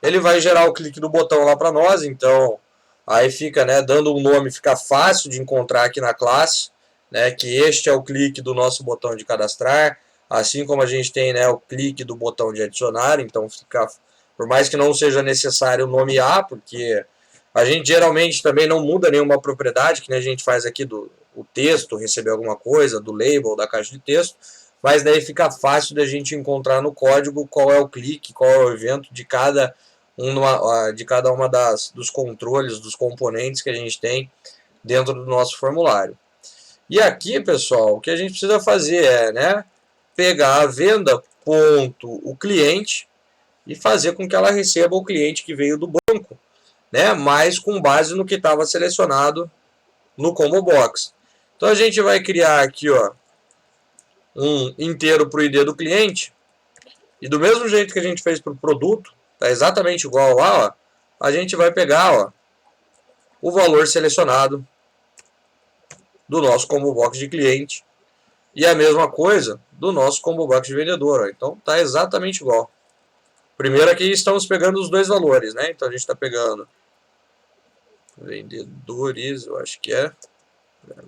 Ele vai gerar o clique do botão lá para nós, então aí fica, né, dando um nome, fica fácil de encontrar aqui na classe, né, que este é o clique do nosso botão de cadastrar. assim como a gente tem, né, o clique do botão de adicionar, então fica, por mais que não seja necessário nomear, porque a gente geralmente também não muda nenhuma propriedade, que nem a gente faz aqui do o texto, receber alguma coisa, do label, da caixa de texto, mas daí fica fácil da gente encontrar no código qual é o clique, qual é o evento de cada uma dos controles, dos componentes que a gente tem dentro do nosso formulário. E aqui, pessoal, o que a gente precisa fazer é, né, pegar a venda ponto o cliente e fazer com que ela receba o cliente que veio do banco, né, mas com base no que estava selecionado no combo box. Então a gente vai criar aqui, ó, um inteiro para o ID do cliente, e do mesmo jeito que a gente fez para o produto, tá exatamente igual lá, ó, a gente vai pegar, ó, o valor selecionado do nosso combo box de cliente e a mesma coisa do nosso combo box de vendedor, ó. Então tá exatamente igual. Primeiro aqui estamos pegando os dois valores, né? Então a gente está pegando vendedores, eu acho que é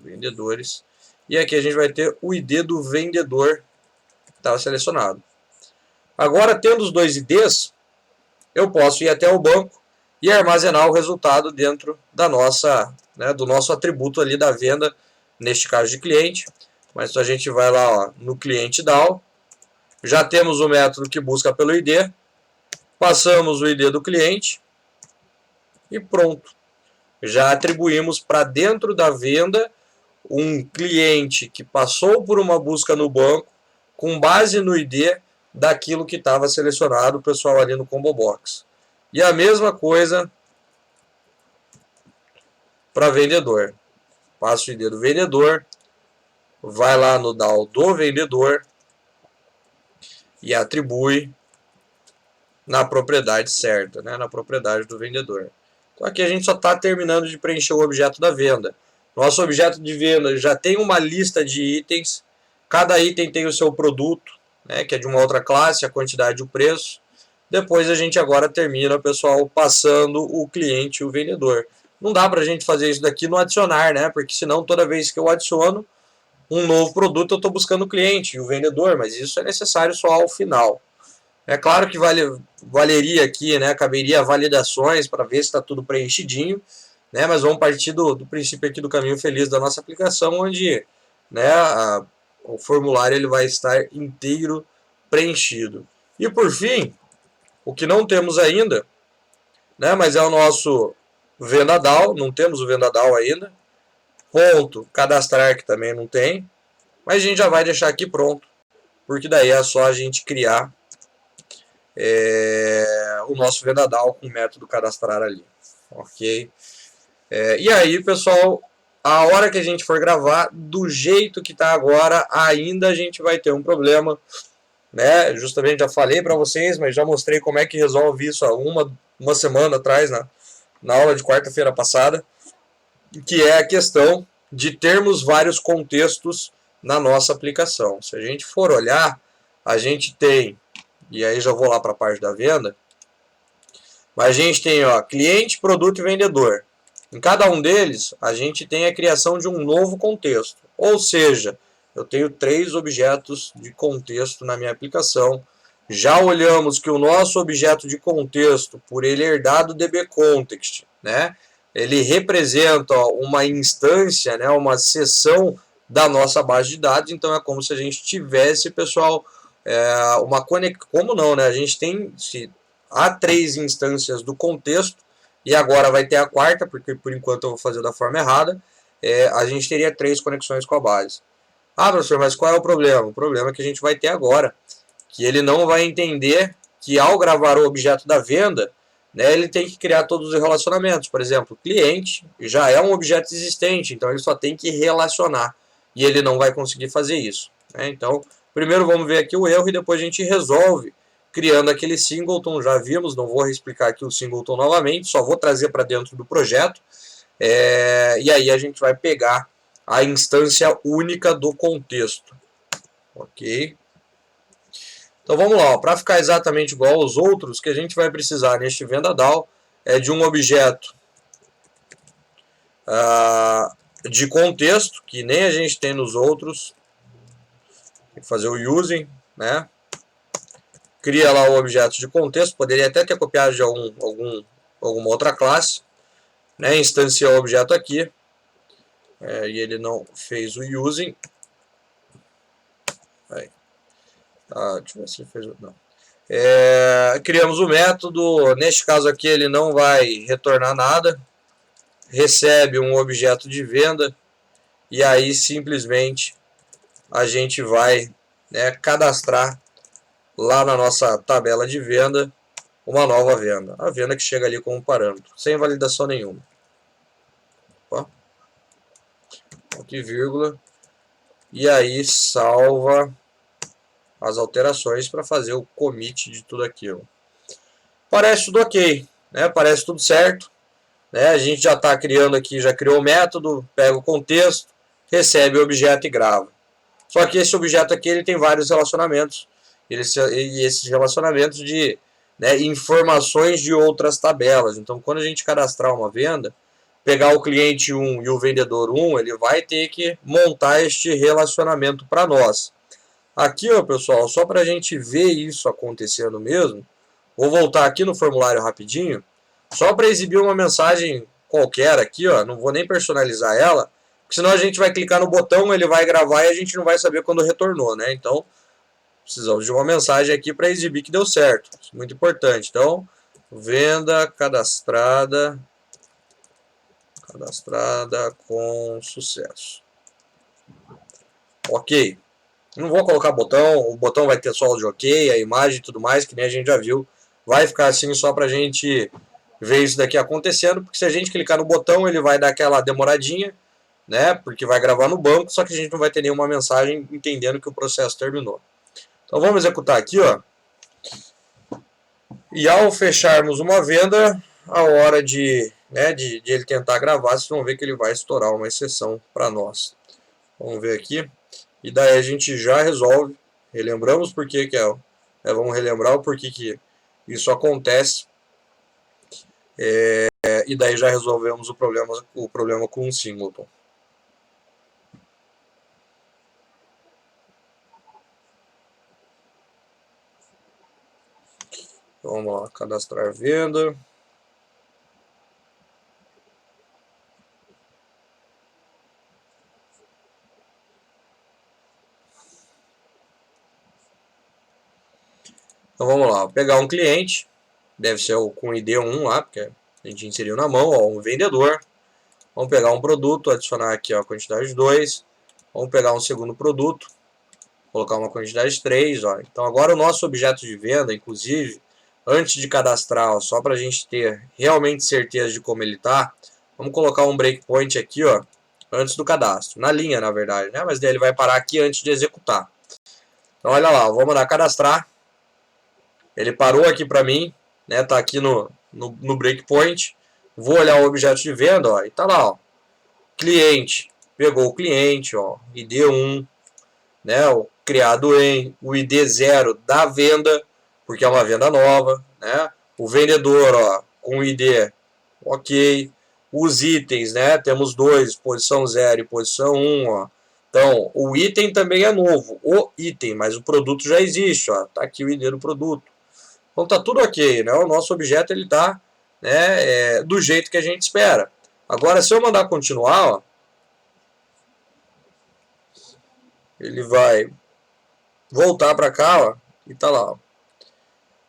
vendedores, e aqui a gente vai ter o ID do vendedor que estava selecionado. Agora, tendo os dois IDs, eu posso ir até o banco e armazenar o resultado dentro da nossa, né, do nosso atributo ali da venda, neste caso de cliente. Mas a gente vai lá, ó, no cliente DAO, já temos o método que busca pelo ID, passamos o ID do cliente e pronto. Já atribuímos para dentro da venda um cliente que passou por uma busca no banco com base no ID daquilo que estava selecionado o pessoal ali no combo box. E a mesma coisa para vendedor. Passa o ID do vendedor, vai lá no DAO do vendedor e atribui na propriedade certa, né, na propriedade do vendedor. Então aqui a gente só está terminando de preencher o objeto da venda. Nosso objeto de venda já tem uma lista de itens, cada item tem o seu produto, né, que é de uma outra classe, a quantidade e o preço. Depois a gente agora termina, pessoal, passando o cliente e o vendedor. Não dá para a gente fazer isso daqui no adicionar, né, porque senão toda vez que eu adiciono um novo produto eu estou buscando o cliente e o vendedor, mas isso é necessário só ao final. É claro que valeria aqui, né, caberia validações para ver se está tudo preenchidinho, né, mas vamos partir do princípio aqui do caminho feliz da nossa aplicação, onde, né, o formulário ele vai estar inteiro preenchido. E por fim, o que não temos ainda, né, mas é o nosso VendaDAO, não temos o VendaDAO ainda, ponto cadastrar que também não tem, mas a gente já vai deixar aqui pronto, porque daí é só a gente criar o nosso VendaDAO com o método cadastrar ali, ok? E aí, pessoal, a hora que a gente for gravar, do jeito que está agora, ainda a gente vai ter um problema, né? Justamente já falei para vocês, mas já mostrei como é que resolve isso há uma semana atrás, na aula de quarta-feira passada, que é a questão de termos vários contextos na nossa aplicação. Se a gente for olhar, a gente tem, e aí já vou lá para a parte da venda, mas a gente tem, ó, cliente, produto e vendedor. Em cada um deles, a gente tem a criação de um novo contexto. Ou seja, eu tenho 3 objetos de contexto na minha aplicação. Já olhamos que o nosso objeto de contexto, por ele herdar do DBContext, né, ele representa, ó, uma instância, né, uma seção da nossa base de dados. Então é como se a gente tivesse, pessoal, uma conexão. Como não, né? A gente tem, há 3 instâncias do contexto, e agora vai ter a quarta, porque por enquanto eu vou fazer da forma errada. A gente teria 3 conexões com a base. Ah, professor, mas qual é o problema? O problema é que a gente vai ter agora, que ele não vai entender que ao gravar o objeto da venda, né, ele tem que criar todos os relacionamentos. Por exemplo, cliente já é um objeto existente, então ele só tem que relacionar, e ele não vai conseguir fazer isso, né? Então, primeiro vamos ver aqui o erro e depois a gente resolve criando aquele singleton. Já vimos, não vou explicar aqui o singleton novamente, só vou trazer para dentro do projeto, e aí a gente vai pegar a instância única do contexto, ok? Então vamos lá, para ficar exatamente igual aos outros, que a gente vai precisar neste VendaDAO é de um objeto de contexto, que nem a gente tem nos outros. Tem que fazer o using, né? Cria lá o objeto de contexto, poderia até ter copiado de alguma outra classe, né? Instancia o objeto aqui, e ele não fez o using. Aí. Deixa eu ver se ele fez. Não. Criamos o método, neste caso aqui ele não vai retornar nada, recebe um objeto de venda, e aí simplesmente a gente vai, né, cadastrar lá na nossa tabela de venda uma nova venda, a venda que chega ali como parâmetro, sem validação nenhuma. Opa. Aqui, vírgula, e aí salva as alterações para fazer o commit de tudo aquilo. Parece tudo ok, né? Parece tudo certo, né? A gente já está criando aqui, já criou o método, pega o contexto, recebe o objeto e grava. Só que esse objeto aqui ele tem vários relacionamentos, e esses relacionamentos de, né, informações de outras tabelas. Então, quando a gente cadastrar uma venda, pegar o cliente 1 e o vendedor 1, ele vai ter que montar este relacionamento para nós. Aqui, ó, pessoal, só para a gente ver isso acontecendo mesmo, vou voltar aqui no formulário rapidinho, só para exibir uma mensagem qualquer aqui, ó, não vou nem personalizar ela, porque senão a gente vai clicar no botão, ele vai gravar e a gente não vai saber quando retornou, né? Então, precisamos de uma mensagem aqui para exibir que deu certo, muito importante. Então, venda cadastrada com sucesso. Ok. Não vou colocar botão, o botão vai ter só o de ok, a imagem e tudo mais, que nem a gente já viu. Vai ficar assim só pra gente ver isso daqui acontecendo, porque se a gente clicar no botão, ele vai dar aquela demoradinha, né? Porque vai gravar no banco, só que a gente não vai ter nenhuma mensagem entendendo que o processo terminou. Então vamos executar aqui, ó. E ao fecharmos uma venda, a hora de ele tentar gravar, vocês vão ver que ele vai estourar uma exceção para nós. Vamos ver aqui. E daí a gente já resolve. Relembramos por que vamos relembrar o porquê que isso acontece. E daí já resolvemos o problema com um singleton. Então, vamos lá, cadastrar venda. Então vamos lá, vou pegar um cliente, deve ser com ID1 lá, porque a gente inseriu na mão, ó, um vendedor. Vamos pegar um produto, adicionar aqui ó, a quantidade 2. Vamos pegar um segundo produto, colocar uma quantidade 3. Ó. Então agora o nosso objeto de venda, inclusive, antes de cadastrar, ó, só para a gente ter realmente certeza de como ele está, vamos colocar um breakpoint aqui, ó, antes do cadastro, na linha na verdade, né? Mas daí ele vai parar aqui antes de executar. Então olha lá, vou mandar cadastrar. Ele parou aqui para mim, né? Tá aqui no breakpoint. Vou olhar o objeto de venda, ó, e tá lá, ó. Cliente, pegou o cliente, ó, ID1, né? O criado em o ID0 da venda, porque é uma venda nova, né? O vendedor, ó, com o ID, ok. Os itens, né? Temos dois, posição 0 e posição 1, ó. Então, o item também é novo, o item, mas o produto já existe, ó. Tá aqui o ID do produto. Então tá tudo ok, né? O nosso objeto ele tá, né, do jeito que a gente espera. Agora, se eu mandar continuar, ó, ele vai voltar para cá, ó, e tá lá. Ó. O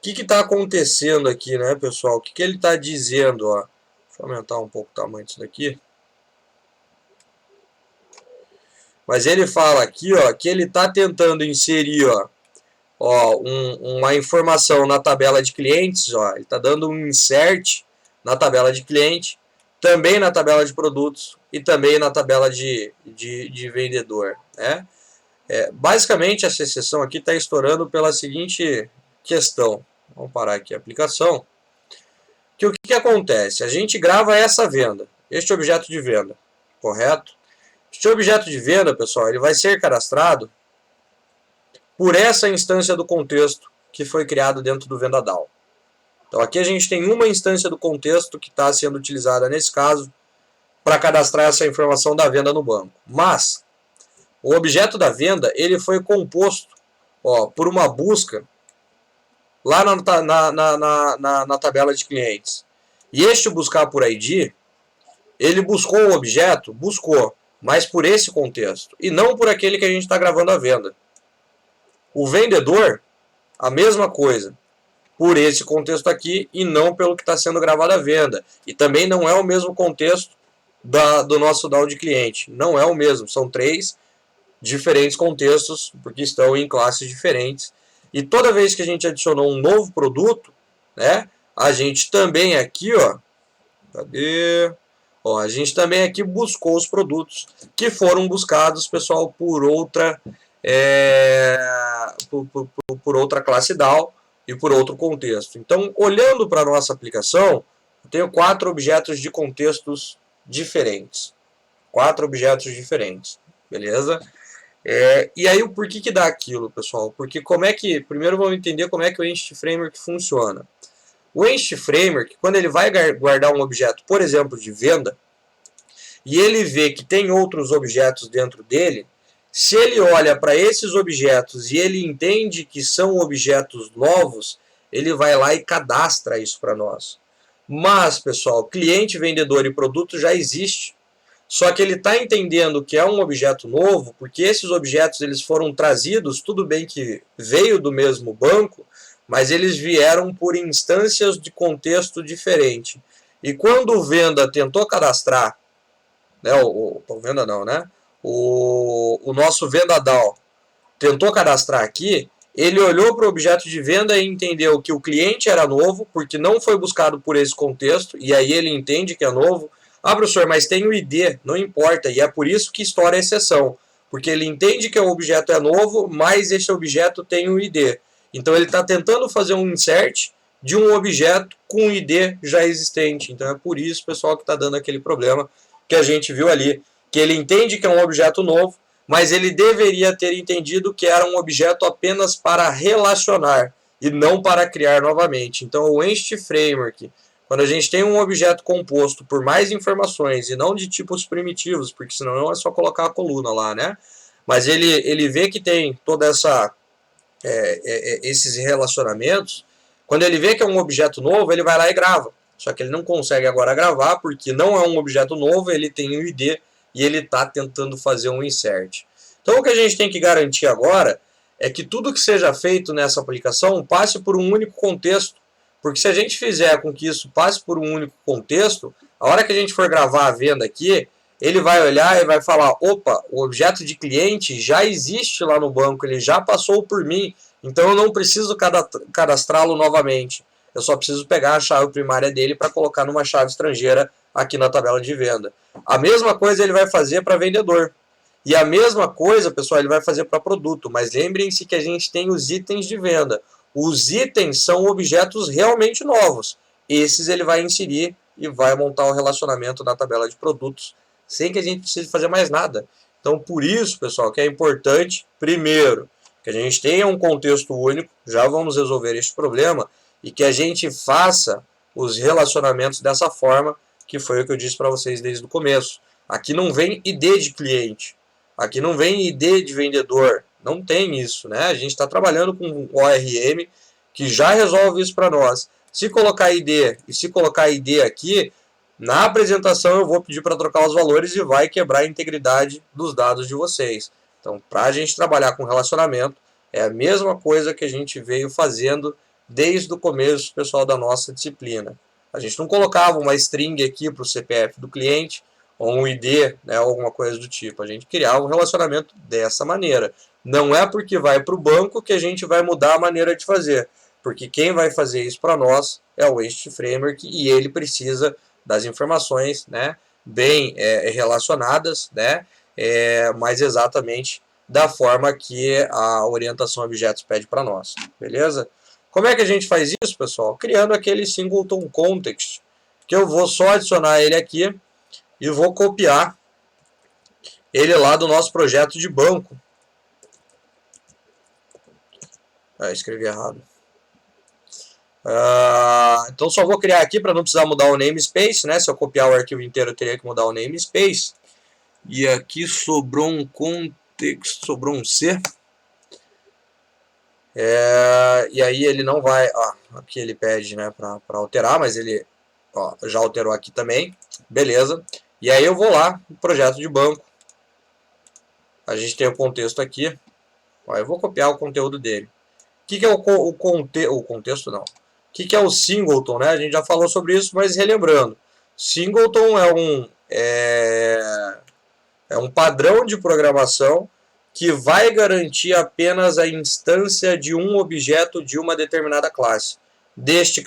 que está acontecendo aqui, né, pessoal? O que ele está dizendo, ó? Deixa eu aumentar um pouco o tamanho disso daqui. Mas ele fala aqui, ó, que ele está tentando inserir, ó, uma informação na tabela de clientes, ó, ele está dando um insert na tabela de cliente, também na tabela de produtos e também na tabela de vendedor, né? Basicamente essa exceção aqui está estourando pela seguinte questão. Vamos parar aqui a aplicação. Que o que acontece? A gente grava essa venda, este objeto de venda, correto? Este objeto de venda, pessoal, ele vai ser cadastrado por essa instância do contexto que foi criado dentro do VendaDAO. Então aqui a gente tem uma instância do contexto que está sendo utilizada nesse caso para cadastrar essa informação da venda no banco. Mas o objeto da venda ele foi composto, ó, por uma busca lá na tabela de clientes. E este buscar por ID, ele buscou o objeto? Buscou, mas por esse contexto, e não por aquele que a gente está gravando a venda. O vendedor, a mesma coisa, por esse contexto aqui e não pelo que está sendo gravado a venda. E também não é o mesmo contexto do nosso DAO de cliente. Não é o mesmo, são 3 diferentes contextos, porque estão em classes diferentes. E toda vez que a gente adicionou um novo produto, né, a gente também aqui, ó, cadê? Ó, a gente também aqui buscou os produtos que foram buscados, pessoal, por outra por outra classe DAO e por outro contexto. Então, olhando para a nossa aplicação, eu tenho 4 objetos de contextos diferentes. 4 objetos diferentes, beleza? E aí, por que dá aquilo, pessoal? Porque primeiro vamos entender como é que o Entity Framework funciona. O Entity Framework, quando ele vai guardar um objeto, por exemplo, de venda, e ele vê que tem outros objetos dentro dele, se ele olha para esses objetos e ele entende que são objetos novos, ele vai lá e cadastra isso para nós. Mas, pessoal, cliente, vendedor e produto já existe. Só que ele está entendendo que é um objeto novo, porque esses objetos eles foram trazidos, tudo bem que veio do mesmo banco, mas eles vieram por instâncias de contexto diferente. E quando o venda tentou cadastrar, né, o venda não, né? O nosso venda DAO tentou cadastrar aqui, ele olhou para o objeto de venda e entendeu que o cliente era novo, porque não foi buscado por esse contexto, e aí ele entende que é novo. Ah, professor, mas tem o ID, não importa, e é por isso que estoura a exceção, porque ele entende que o objeto é novo, mas esse objeto tem o ID. Então ele está tentando fazer um insert de um objeto com ID já existente. Então é por isso, pessoal, que está dando aquele problema que a gente viu ali, que ele entende que é um objeto novo, mas ele deveria ter entendido que era um objeto apenas para relacionar e não para criar novamente. Então o Entity Framework, quando a gente tem um objeto composto por mais informações e não de tipos primitivos, porque senão é só colocar a coluna lá, né? Mas ele vê que tem toda esses relacionamentos. Quando ele vê que é um objeto novo, ele vai lá e grava. Só que ele não consegue agora gravar porque não é um objeto novo, ele tem um ID e ele está tentando fazer um insert. Então o que a gente tem que garantir agora é que tudo que seja feito nessa aplicação passe por um único contexto. Porque se a gente fizer com que isso passe por um único contexto, a hora que a gente for gravar a venda aqui, ele vai olhar e vai falar, opa, o objeto de cliente já existe lá no banco, ele já passou por mim, então eu não preciso cadastrá-lo novamente. Eu só preciso pegar a chave primária dele para colocar numa chave estrangeira aqui na tabela de venda. A mesma coisa ele vai fazer para vendedor. E a mesma coisa, pessoal, ele vai fazer para produto. Mas lembrem-se que a gente tem os itens de venda. Os itens são objetos realmente novos. Esses ele vai inserir e vai montar o relacionamento na tabela de produtos, sem que a gente precise fazer mais nada. Então, por isso, pessoal, que é importante, primeiro, que a gente tenha um contexto único, já vamos resolver este problema, e que a gente faça os relacionamentos dessa forma, que foi o que eu disse para vocês desde o começo. Aqui não vem ID de cliente, aqui não vem ID de vendedor, não tem isso, né? A gente está trabalhando com um ORM que já resolve isso para nós. Se colocar ID e se colocar ID aqui, na apresentação eu vou pedir para trocar os valores e vai quebrar a integridade dos dados de vocês. Então, para a gente trabalhar com relacionamento, é a mesma coisa que a gente veio fazendo desde o começo, pessoal, da nossa disciplina. A gente não colocava uma string aqui para o CPF do cliente, ou um ID, né, alguma coisa do tipo. A gente criava um relacionamento dessa maneira. Não é porque vai para o banco que a gente vai mudar a maneira de fazer, porque quem vai fazer isso para nós é o Entity Framework e ele precisa das informações, né, bem relacionadas, né, mas exatamente da forma que a orientação a objetos pede para nós, beleza? Como é que a gente faz isso, pessoal? Criando aquele singleton context, que eu vou só adicionar ele aqui e vou copiar ele lá do nosso projeto de banco. Escrevi errado. Então só vou criar aqui para não precisar mudar o namespace, né? Se eu copiar o arquivo inteiro eu teria que mudar o namespace. E aqui sobrou um context, sobrou um C. E aí ele não vai, aqui ele pede, né, para alterar, mas ele já alterou aqui também, beleza. E aí eu vou lá no projeto de banco, a gente tem o contexto aqui, eu vou copiar o conteúdo dele. O que é o contexto não? O que é o singleton, né? A gente já falou sobre isso, mas relembrando, singleton é um padrão de programação que vai garantir apenas a instância de um objeto de uma determinada classe. Neste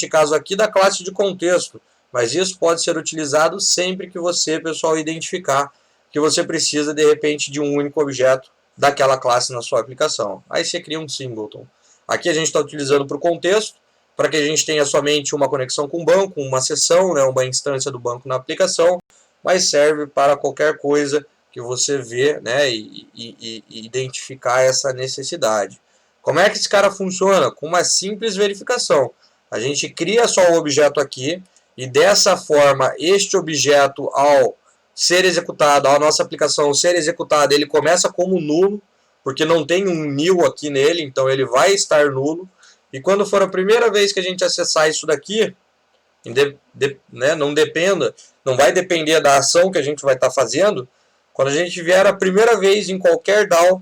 caso aqui, da classe de contexto. Mas isso pode ser utilizado sempre que você, pessoal, identificar que você precisa, de repente, de um único objeto daquela classe na sua aplicação. Aí você cria um singleton. Aqui a gente está utilizando para o contexto, para que a gente tenha somente uma conexão com o banco, uma sessão, né, uma instância do banco na aplicação, mas serve para qualquer coisa que você vê, né, e identificar essa necessidade. Como é que esse cara funciona? Com uma simples verificação. A gente cria só o objeto aqui e dessa forma este objeto, ao ser executado, a nossa aplicação ser executada, ele começa como nulo, porque não tem um nil aqui nele, então ele vai estar nulo. E quando for a primeira vez que a gente acessar isso daqui, né, não vai depender da ação que a gente vai estar fazendo. Quando a gente vier a primeira vez em qualquer DAO,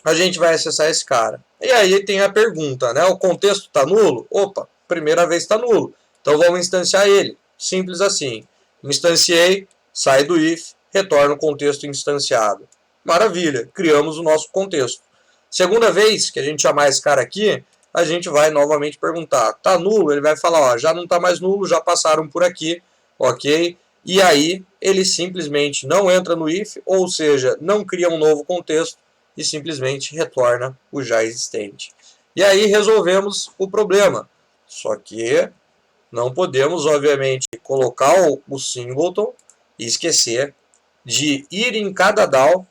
a gente vai acessar esse cara. E aí tem a pergunta, né? O contexto está nulo? Opa, primeira vez está nulo. Então vamos instanciar ele. Simples assim. Instanciei, sai do if, retorna o contexto instanciado. Maravilha, criamos o nosso contexto. Segunda vez que a gente chamar esse cara aqui, a gente vai novamente perguntar, tá nulo? Ele vai falar, ó, já não está mais nulo, já passaram por aqui, ok? E aí ele simplesmente não entra no if, ou seja, não cria um novo contexto e simplesmente retorna o já existente. E aí resolvemos o problema. Só que não podemos, obviamente, colocar o singleton e esquecer de ir em cada DAO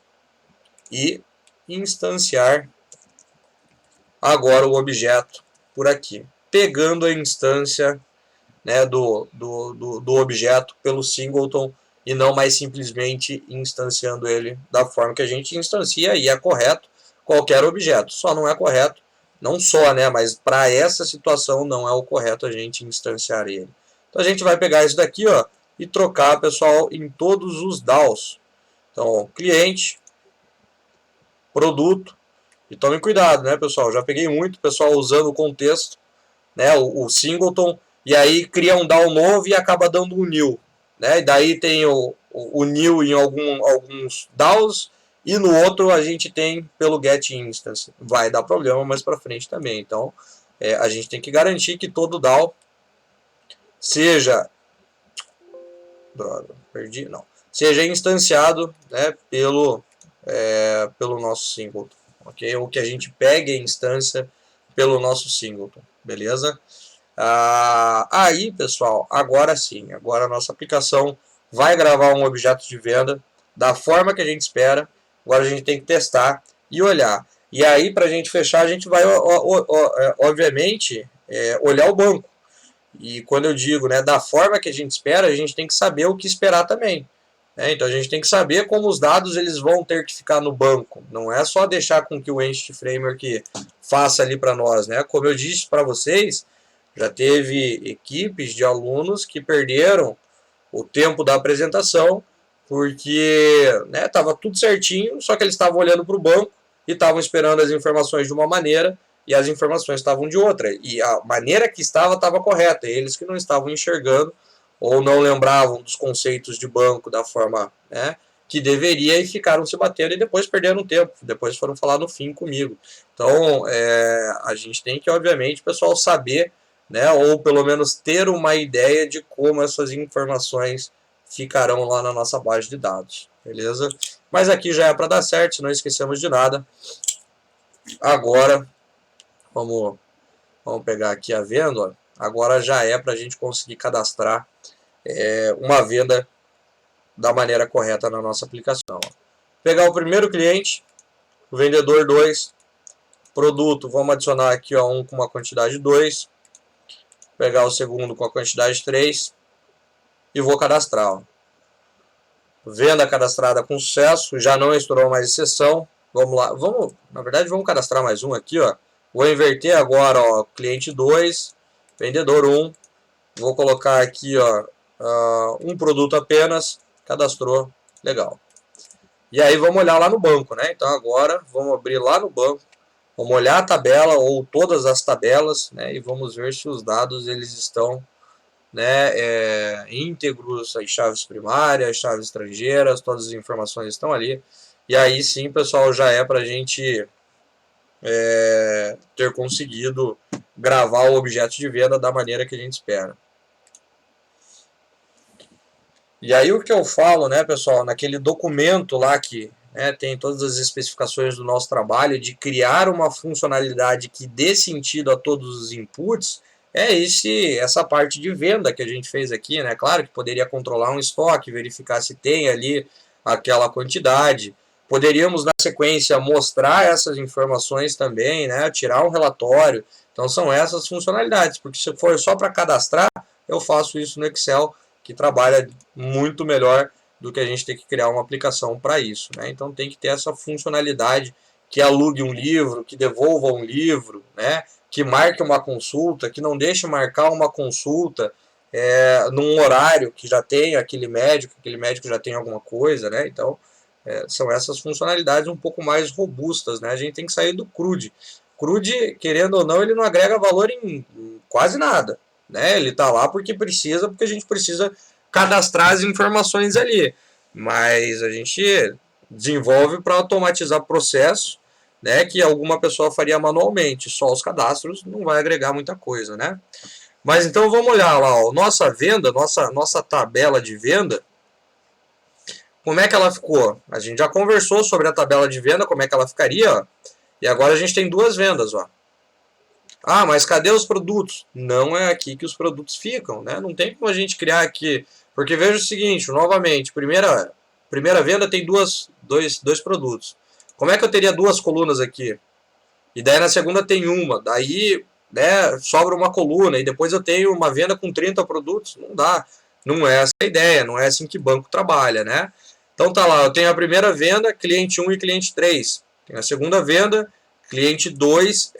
e instanciar agora o objeto por aqui, pegando a instância, né, do objeto pelo singleton e não mais simplesmente instanciando ele da forma que a gente instancia, e é correto qualquer objeto. Só não é correto, não só, né, mas para essa situação não é o correto a gente instanciar ele. Então a gente vai pegar isso daqui, ó, e trocar, pessoal, em todos os DAOs. Então, cliente, produto, e tomem cuidado, né, pessoal? Já peguei muito pessoal usando o contexto, né, o singleton, e aí cria um DAO novo e acaba dando um new, né? E daí tem o new em alguns DAOs, e no outro a gente tem pelo get instance. Vai dar problema mais para frente também. Então a gente tem que garantir que todo DAO seja seja instanciado, né, pelo nosso singleton, ok? Ou que a gente pegue a instância pelo nosso singleton, beleza? Aí, pessoal, agora sim, agora a nossa aplicação vai gravar um objeto de venda da forma que a gente espera. Agora a gente tem que testar e olhar. E aí, para a gente fechar, a gente vai, obviamente, olhar o banco. E quando eu digo, né, da forma que a gente espera, a gente tem que saber o que esperar também. Então a gente tem que saber como os dados eles vão ter que ficar no banco. Não é só deixar com que o Entity Framework faça ali para nós, né? Como eu disse para vocês, já teve equipes de alunos que perderam o tempo da apresentação porque estava tudo certinho, só que eles estavam olhando para o banco e estavam esperando as informações de uma maneira e as informações estavam de outra. E a maneira que estava correta, eles que não estavam enxergando ou não lembravam dos conceitos de banco da forma, né, que deveria, e ficaram se batendo e depois perderam tempo, depois foram falar no fim comigo. Então a gente tem que, obviamente, pessoal, saber, né, ou pelo menos ter uma ideia de como essas informações ficarão lá na nossa base de dados, beleza? Mas aqui já é para dar certo, se não esquecemos de nada. Agora vamos pegar aqui a venda, ó. Agora já é para a gente conseguir cadastrar uma venda da maneira correta na nossa aplicação. Pegar o primeiro cliente, o vendedor 2, produto, vamos adicionar aqui ó, um com uma quantidade 2, pegar o segundo com a quantidade 3 e vou cadastrar. Ó. Venda cadastrada com sucesso, já não estourou mais exceção. Vamos lá, na verdade vamos cadastrar mais um aqui, ó. Vou inverter agora, ó, cliente 2, vendedor 1. Vou colocar aqui, ó, um produto apenas, cadastrou, legal. E aí vamos olhar lá no banco, né? Então agora vamos abrir lá no banco, vamos olhar a tabela ou todas as tabelas, né? E vamos ver se os dados eles estão, né, íntegros, as chaves primárias, chaves estrangeiras, todas as informações estão ali. E aí sim, pessoal, já é para a gente ter conseguido gravar o objeto de venda da maneira que a gente espera. E aí o que eu falo, né, pessoal, naquele documento lá que, né, tem todas as especificações do nosso trabalho, de criar uma funcionalidade que dê sentido a todos os inputs, essa parte de venda que a gente fez aqui, né? Claro que poderia controlar um estoque, verificar se tem ali aquela quantidade. Poderíamos, na sequência, mostrar essas informações também, né? Tirar um relatório. Então são essas funcionalidades, porque se for só para cadastrar, eu faço isso no Excel, que trabalha muito melhor do que a gente ter que criar uma aplicação para isso, né? Então tem que ter essa funcionalidade que alugue um livro, que devolva um livro, né? Que marque uma consulta, que não deixe marcar uma consulta num horário que já tem aquele médico já tem alguma coisa, né? Então são essas funcionalidades um pouco mais robustas, né? A gente tem que sair do CRUD. CRUD, querendo ou não, ele não agrega valor em quase nada, né? Ele está lá porque a gente precisa cadastrar as informações ali, mas a gente desenvolve para automatizar processo, né, que alguma pessoa faria manualmente. Só os cadastros não vai agregar muita coisa, né? Mas então vamos olhar lá, ó, nossa venda, nossa tabela de venda. Como é que ela ficou? A gente já conversou sobre a tabela de venda, como é que ela ficaria, ó. E agora a gente tem duas vendas, ó. Ah, mas cadê os produtos? Não é aqui que os produtos ficam, né? Não tem como a gente criar aqui. Porque veja o seguinte, novamente, primeira venda tem dois produtos. Como é que eu teria duas colunas aqui? E daí na segunda tem uma. Daí, né, sobra uma coluna. E depois eu tenho uma venda com 30 produtos. Não dá. Não é essa a ideia. Não é assim que banco trabalha, né? Então tá lá, eu tenho a primeira venda, cliente 1 e cliente 3. Tenho a segunda venda, cliente 2,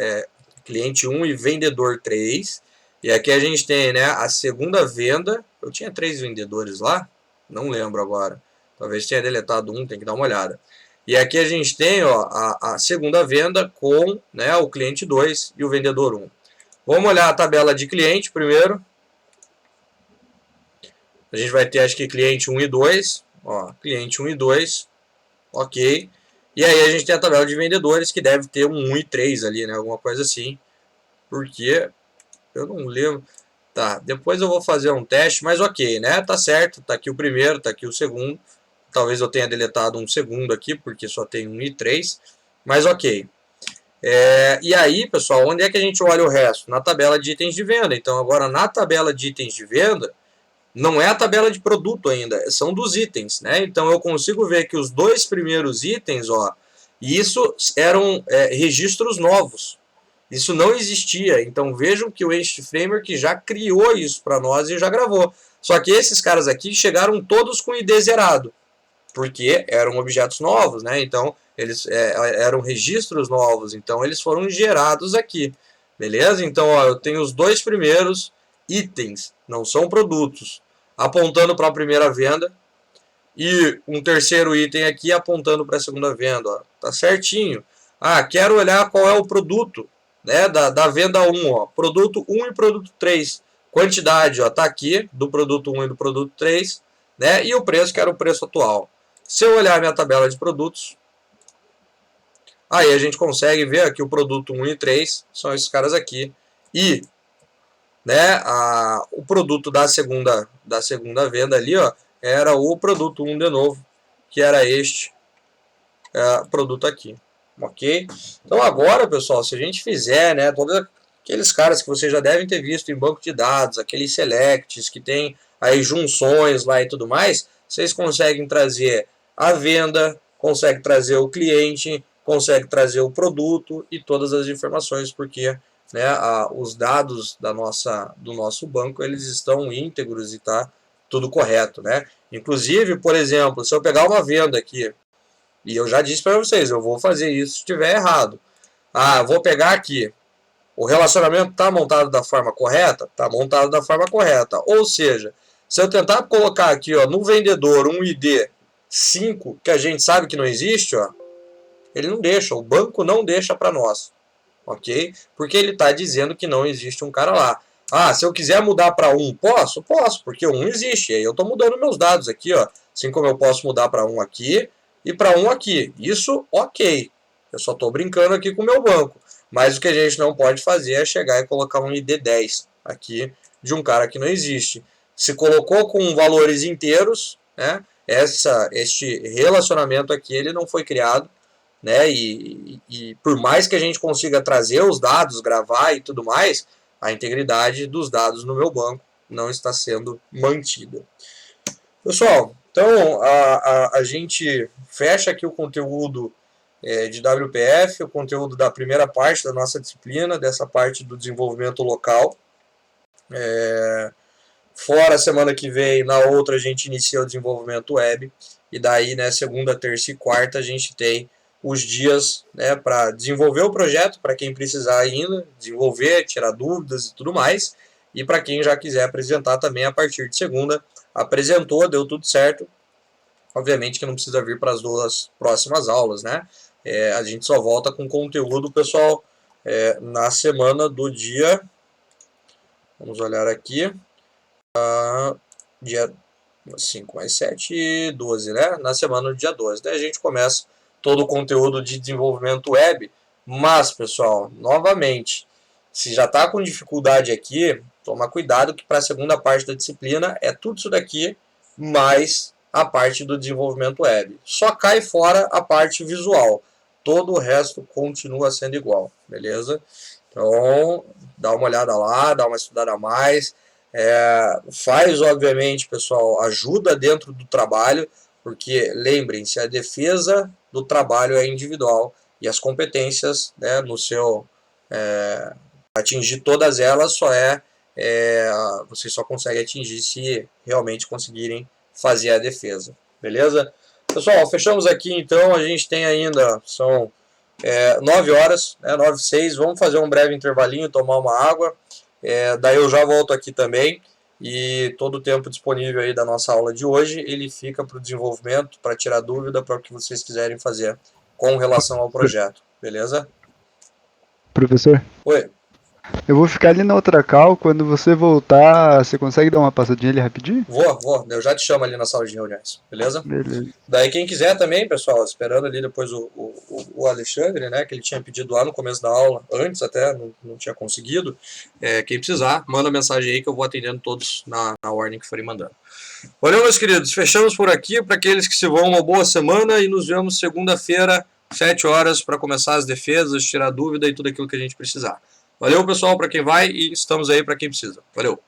cliente 1 e vendedor 3. E aqui a gente tem, né, a segunda venda. Eu tinha 3 vendedores lá, não lembro agora. Talvez tenha deletado um, tem que dar uma olhada. E aqui a gente tem, ó, a segunda venda com, né, o cliente 2 e o vendedor 1. Vamos olhar a tabela de cliente primeiro. A gente vai ter, acho que, cliente 1 e 2. Ó, cliente 1 e 2. Ok. E aí a gente tem a tabela de vendedores, que deve ter um 1 e 3 ali, né? Alguma coisa assim. Porque eu não lembro. Tá, depois eu vou fazer um teste, mas ok, né? Tá certo, tá aqui o primeiro, tá aqui o segundo. Talvez eu tenha deletado um segundo aqui, porque só tem 1 e 3. Mas ok. E aí, pessoal, onde é que a gente olha o resto? Na tabela de itens de venda. Então, agora na tabela de itens de venda, não é a tabela de produto ainda, são dos itens, né? Então eu consigo ver que os dois primeiros itens, ó, isso eram registros novos. Isso não existia. Então vejam que o Entity Framework já criou isso para nós e já gravou. Só que esses caras aqui chegaram todos com ID zerado, porque eram objetos novos, né? Então eles eram registros novos, então eles foram gerados aqui, beleza? Então ó, eu tenho os dois primeiros itens, não são produtos, apontando para a primeira venda, e um terceiro item aqui apontando para a segunda venda, ó. Tá certinho. Ah, quero olhar qual é o produto, né, da venda 1, ó, produto 1 e produto 3, quantidade, ó, tá aqui, do produto 1 e do produto 3, né, e o preço, que era o preço atual. Se eu olhar a minha tabela de produtos, aí a gente consegue ver aqui o produto 1 e 3, são esses caras aqui, e, né, o produto da segunda venda ali, ó, era o produto 1 de novo, que era este produto aqui, ok? Então agora, pessoal, se a gente fizer, né, todos aqueles caras que vocês já devem ter visto em banco de dados, aqueles selects que tem aí junções lá e tudo mais, vocês conseguem trazer a venda, conseguem trazer o cliente, conseguem trazer o produto e todas as informações, porque, né, os dados do nosso banco, eles estão íntegros e está tudo correto, né? Inclusive, por exemplo, se eu pegar uma venda aqui, e eu já disse para vocês, eu vou fazer isso se estiver errado. Ah, vou pegar aqui, O relacionamento está montado da forma correta? Está montado da forma correta. Ou seja, se eu tentar colocar aqui, ó, no vendedor um ID 5, que a gente sabe que não existe, ó, ele não deixa, o banco não deixa para nós, ok? Porque ele está dizendo que não existe um cara lá. Ah, se eu quiser mudar para um, posso? Posso, porque um existe. E aí eu estou mudando meus dados aqui, ó, assim como eu posso mudar para um aqui e para um aqui. Isso, ok. Eu só estou brincando aqui com o meu banco. Mas o que a gente não pode fazer é chegar e colocar um ID 10 aqui de um cara que não existe. Se colocou com valores inteiros, né? Este relacionamento aqui ele não foi criado, né? E por mais que a gente consiga trazer os dados, gravar e tudo mais, a integridade dos dados no meu banco não está sendo mantida. Pessoal, então a gente fecha aqui o conteúdo de WPF, o conteúdo da primeira parte da nossa disciplina, dessa parte do desenvolvimento local. Fora a semana que vem, na outra a gente inicia o desenvolvimento web, e daí, né, segunda, terça e quarta a gente tem os dias, né, para desenvolver o projeto, para quem precisar ainda, desenvolver, tirar dúvidas e tudo mais, e para quem já quiser apresentar também a partir de segunda, apresentou, deu tudo certo, obviamente que não precisa vir para as 2 próximas aulas, né, a gente só volta com conteúdo, pessoal, na semana do dia, vamos olhar aqui, dia 5 mais 7, 12, né? Na semana do dia 12. Daí a gente começa todo o conteúdo de desenvolvimento web. Mas, pessoal, novamente, se já está com dificuldade aqui, toma cuidado que para a segunda parte da disciplina é tudo isso daqui, mais a parte do desenvolvimento web. Só cai fora a parte visual. Todo o resto continua sendo igual, beleza? Então, dá uma olhada lá, dá uma estudada a mais. Faz, obviamente, pessoal, ajuda dentro do trabalho, porque lembrem-se, a defesa do trabalho é individual e as competências, né, no seu atingir todas elas vocês só conseguem atingir se realmente conseguirem fazer a defesa, beleza? Pessoal, fechamos aqui então, a gente tem ainda, são 9 horas, 9h06, vamos fazer um breve intervalinho, tomar uma água. Daí eu já volto aqui também, e todo o tempo disponível aí da nossa aula de hoje, ele fica para o desenvolvimento, para tirar dúvida, para o que vocês quiserem fazer com relação ao projeto, beleza? Professor, Oi. eu vou ficar ali na outra cal, quando você voltar, você consegue dar uma passadinha ali rapidinho? Vou, eu já te chamo ali na sala de reuniões, beleza? Beleza. Daí quem quiser também, pessoal, esperando ali depois o Alexandre, né, que ele tinha pedido lá no começo da aula, antes até, não tinha conseguido, quem precisar, manda mensagem aí que eu vou atendendo todos na ordem que forem mandando. Valeu, meus queridos, fechamos por aqui, para aqueles que se vão, uma boa semana, e nos vemos segunda-feira, 7 horas, para começar as defesas, tirar dúvida e tudo aquilo que a gente precisar. Valeu, pessoal, para quem vai, e estamos aí para quem precisa. Valeu!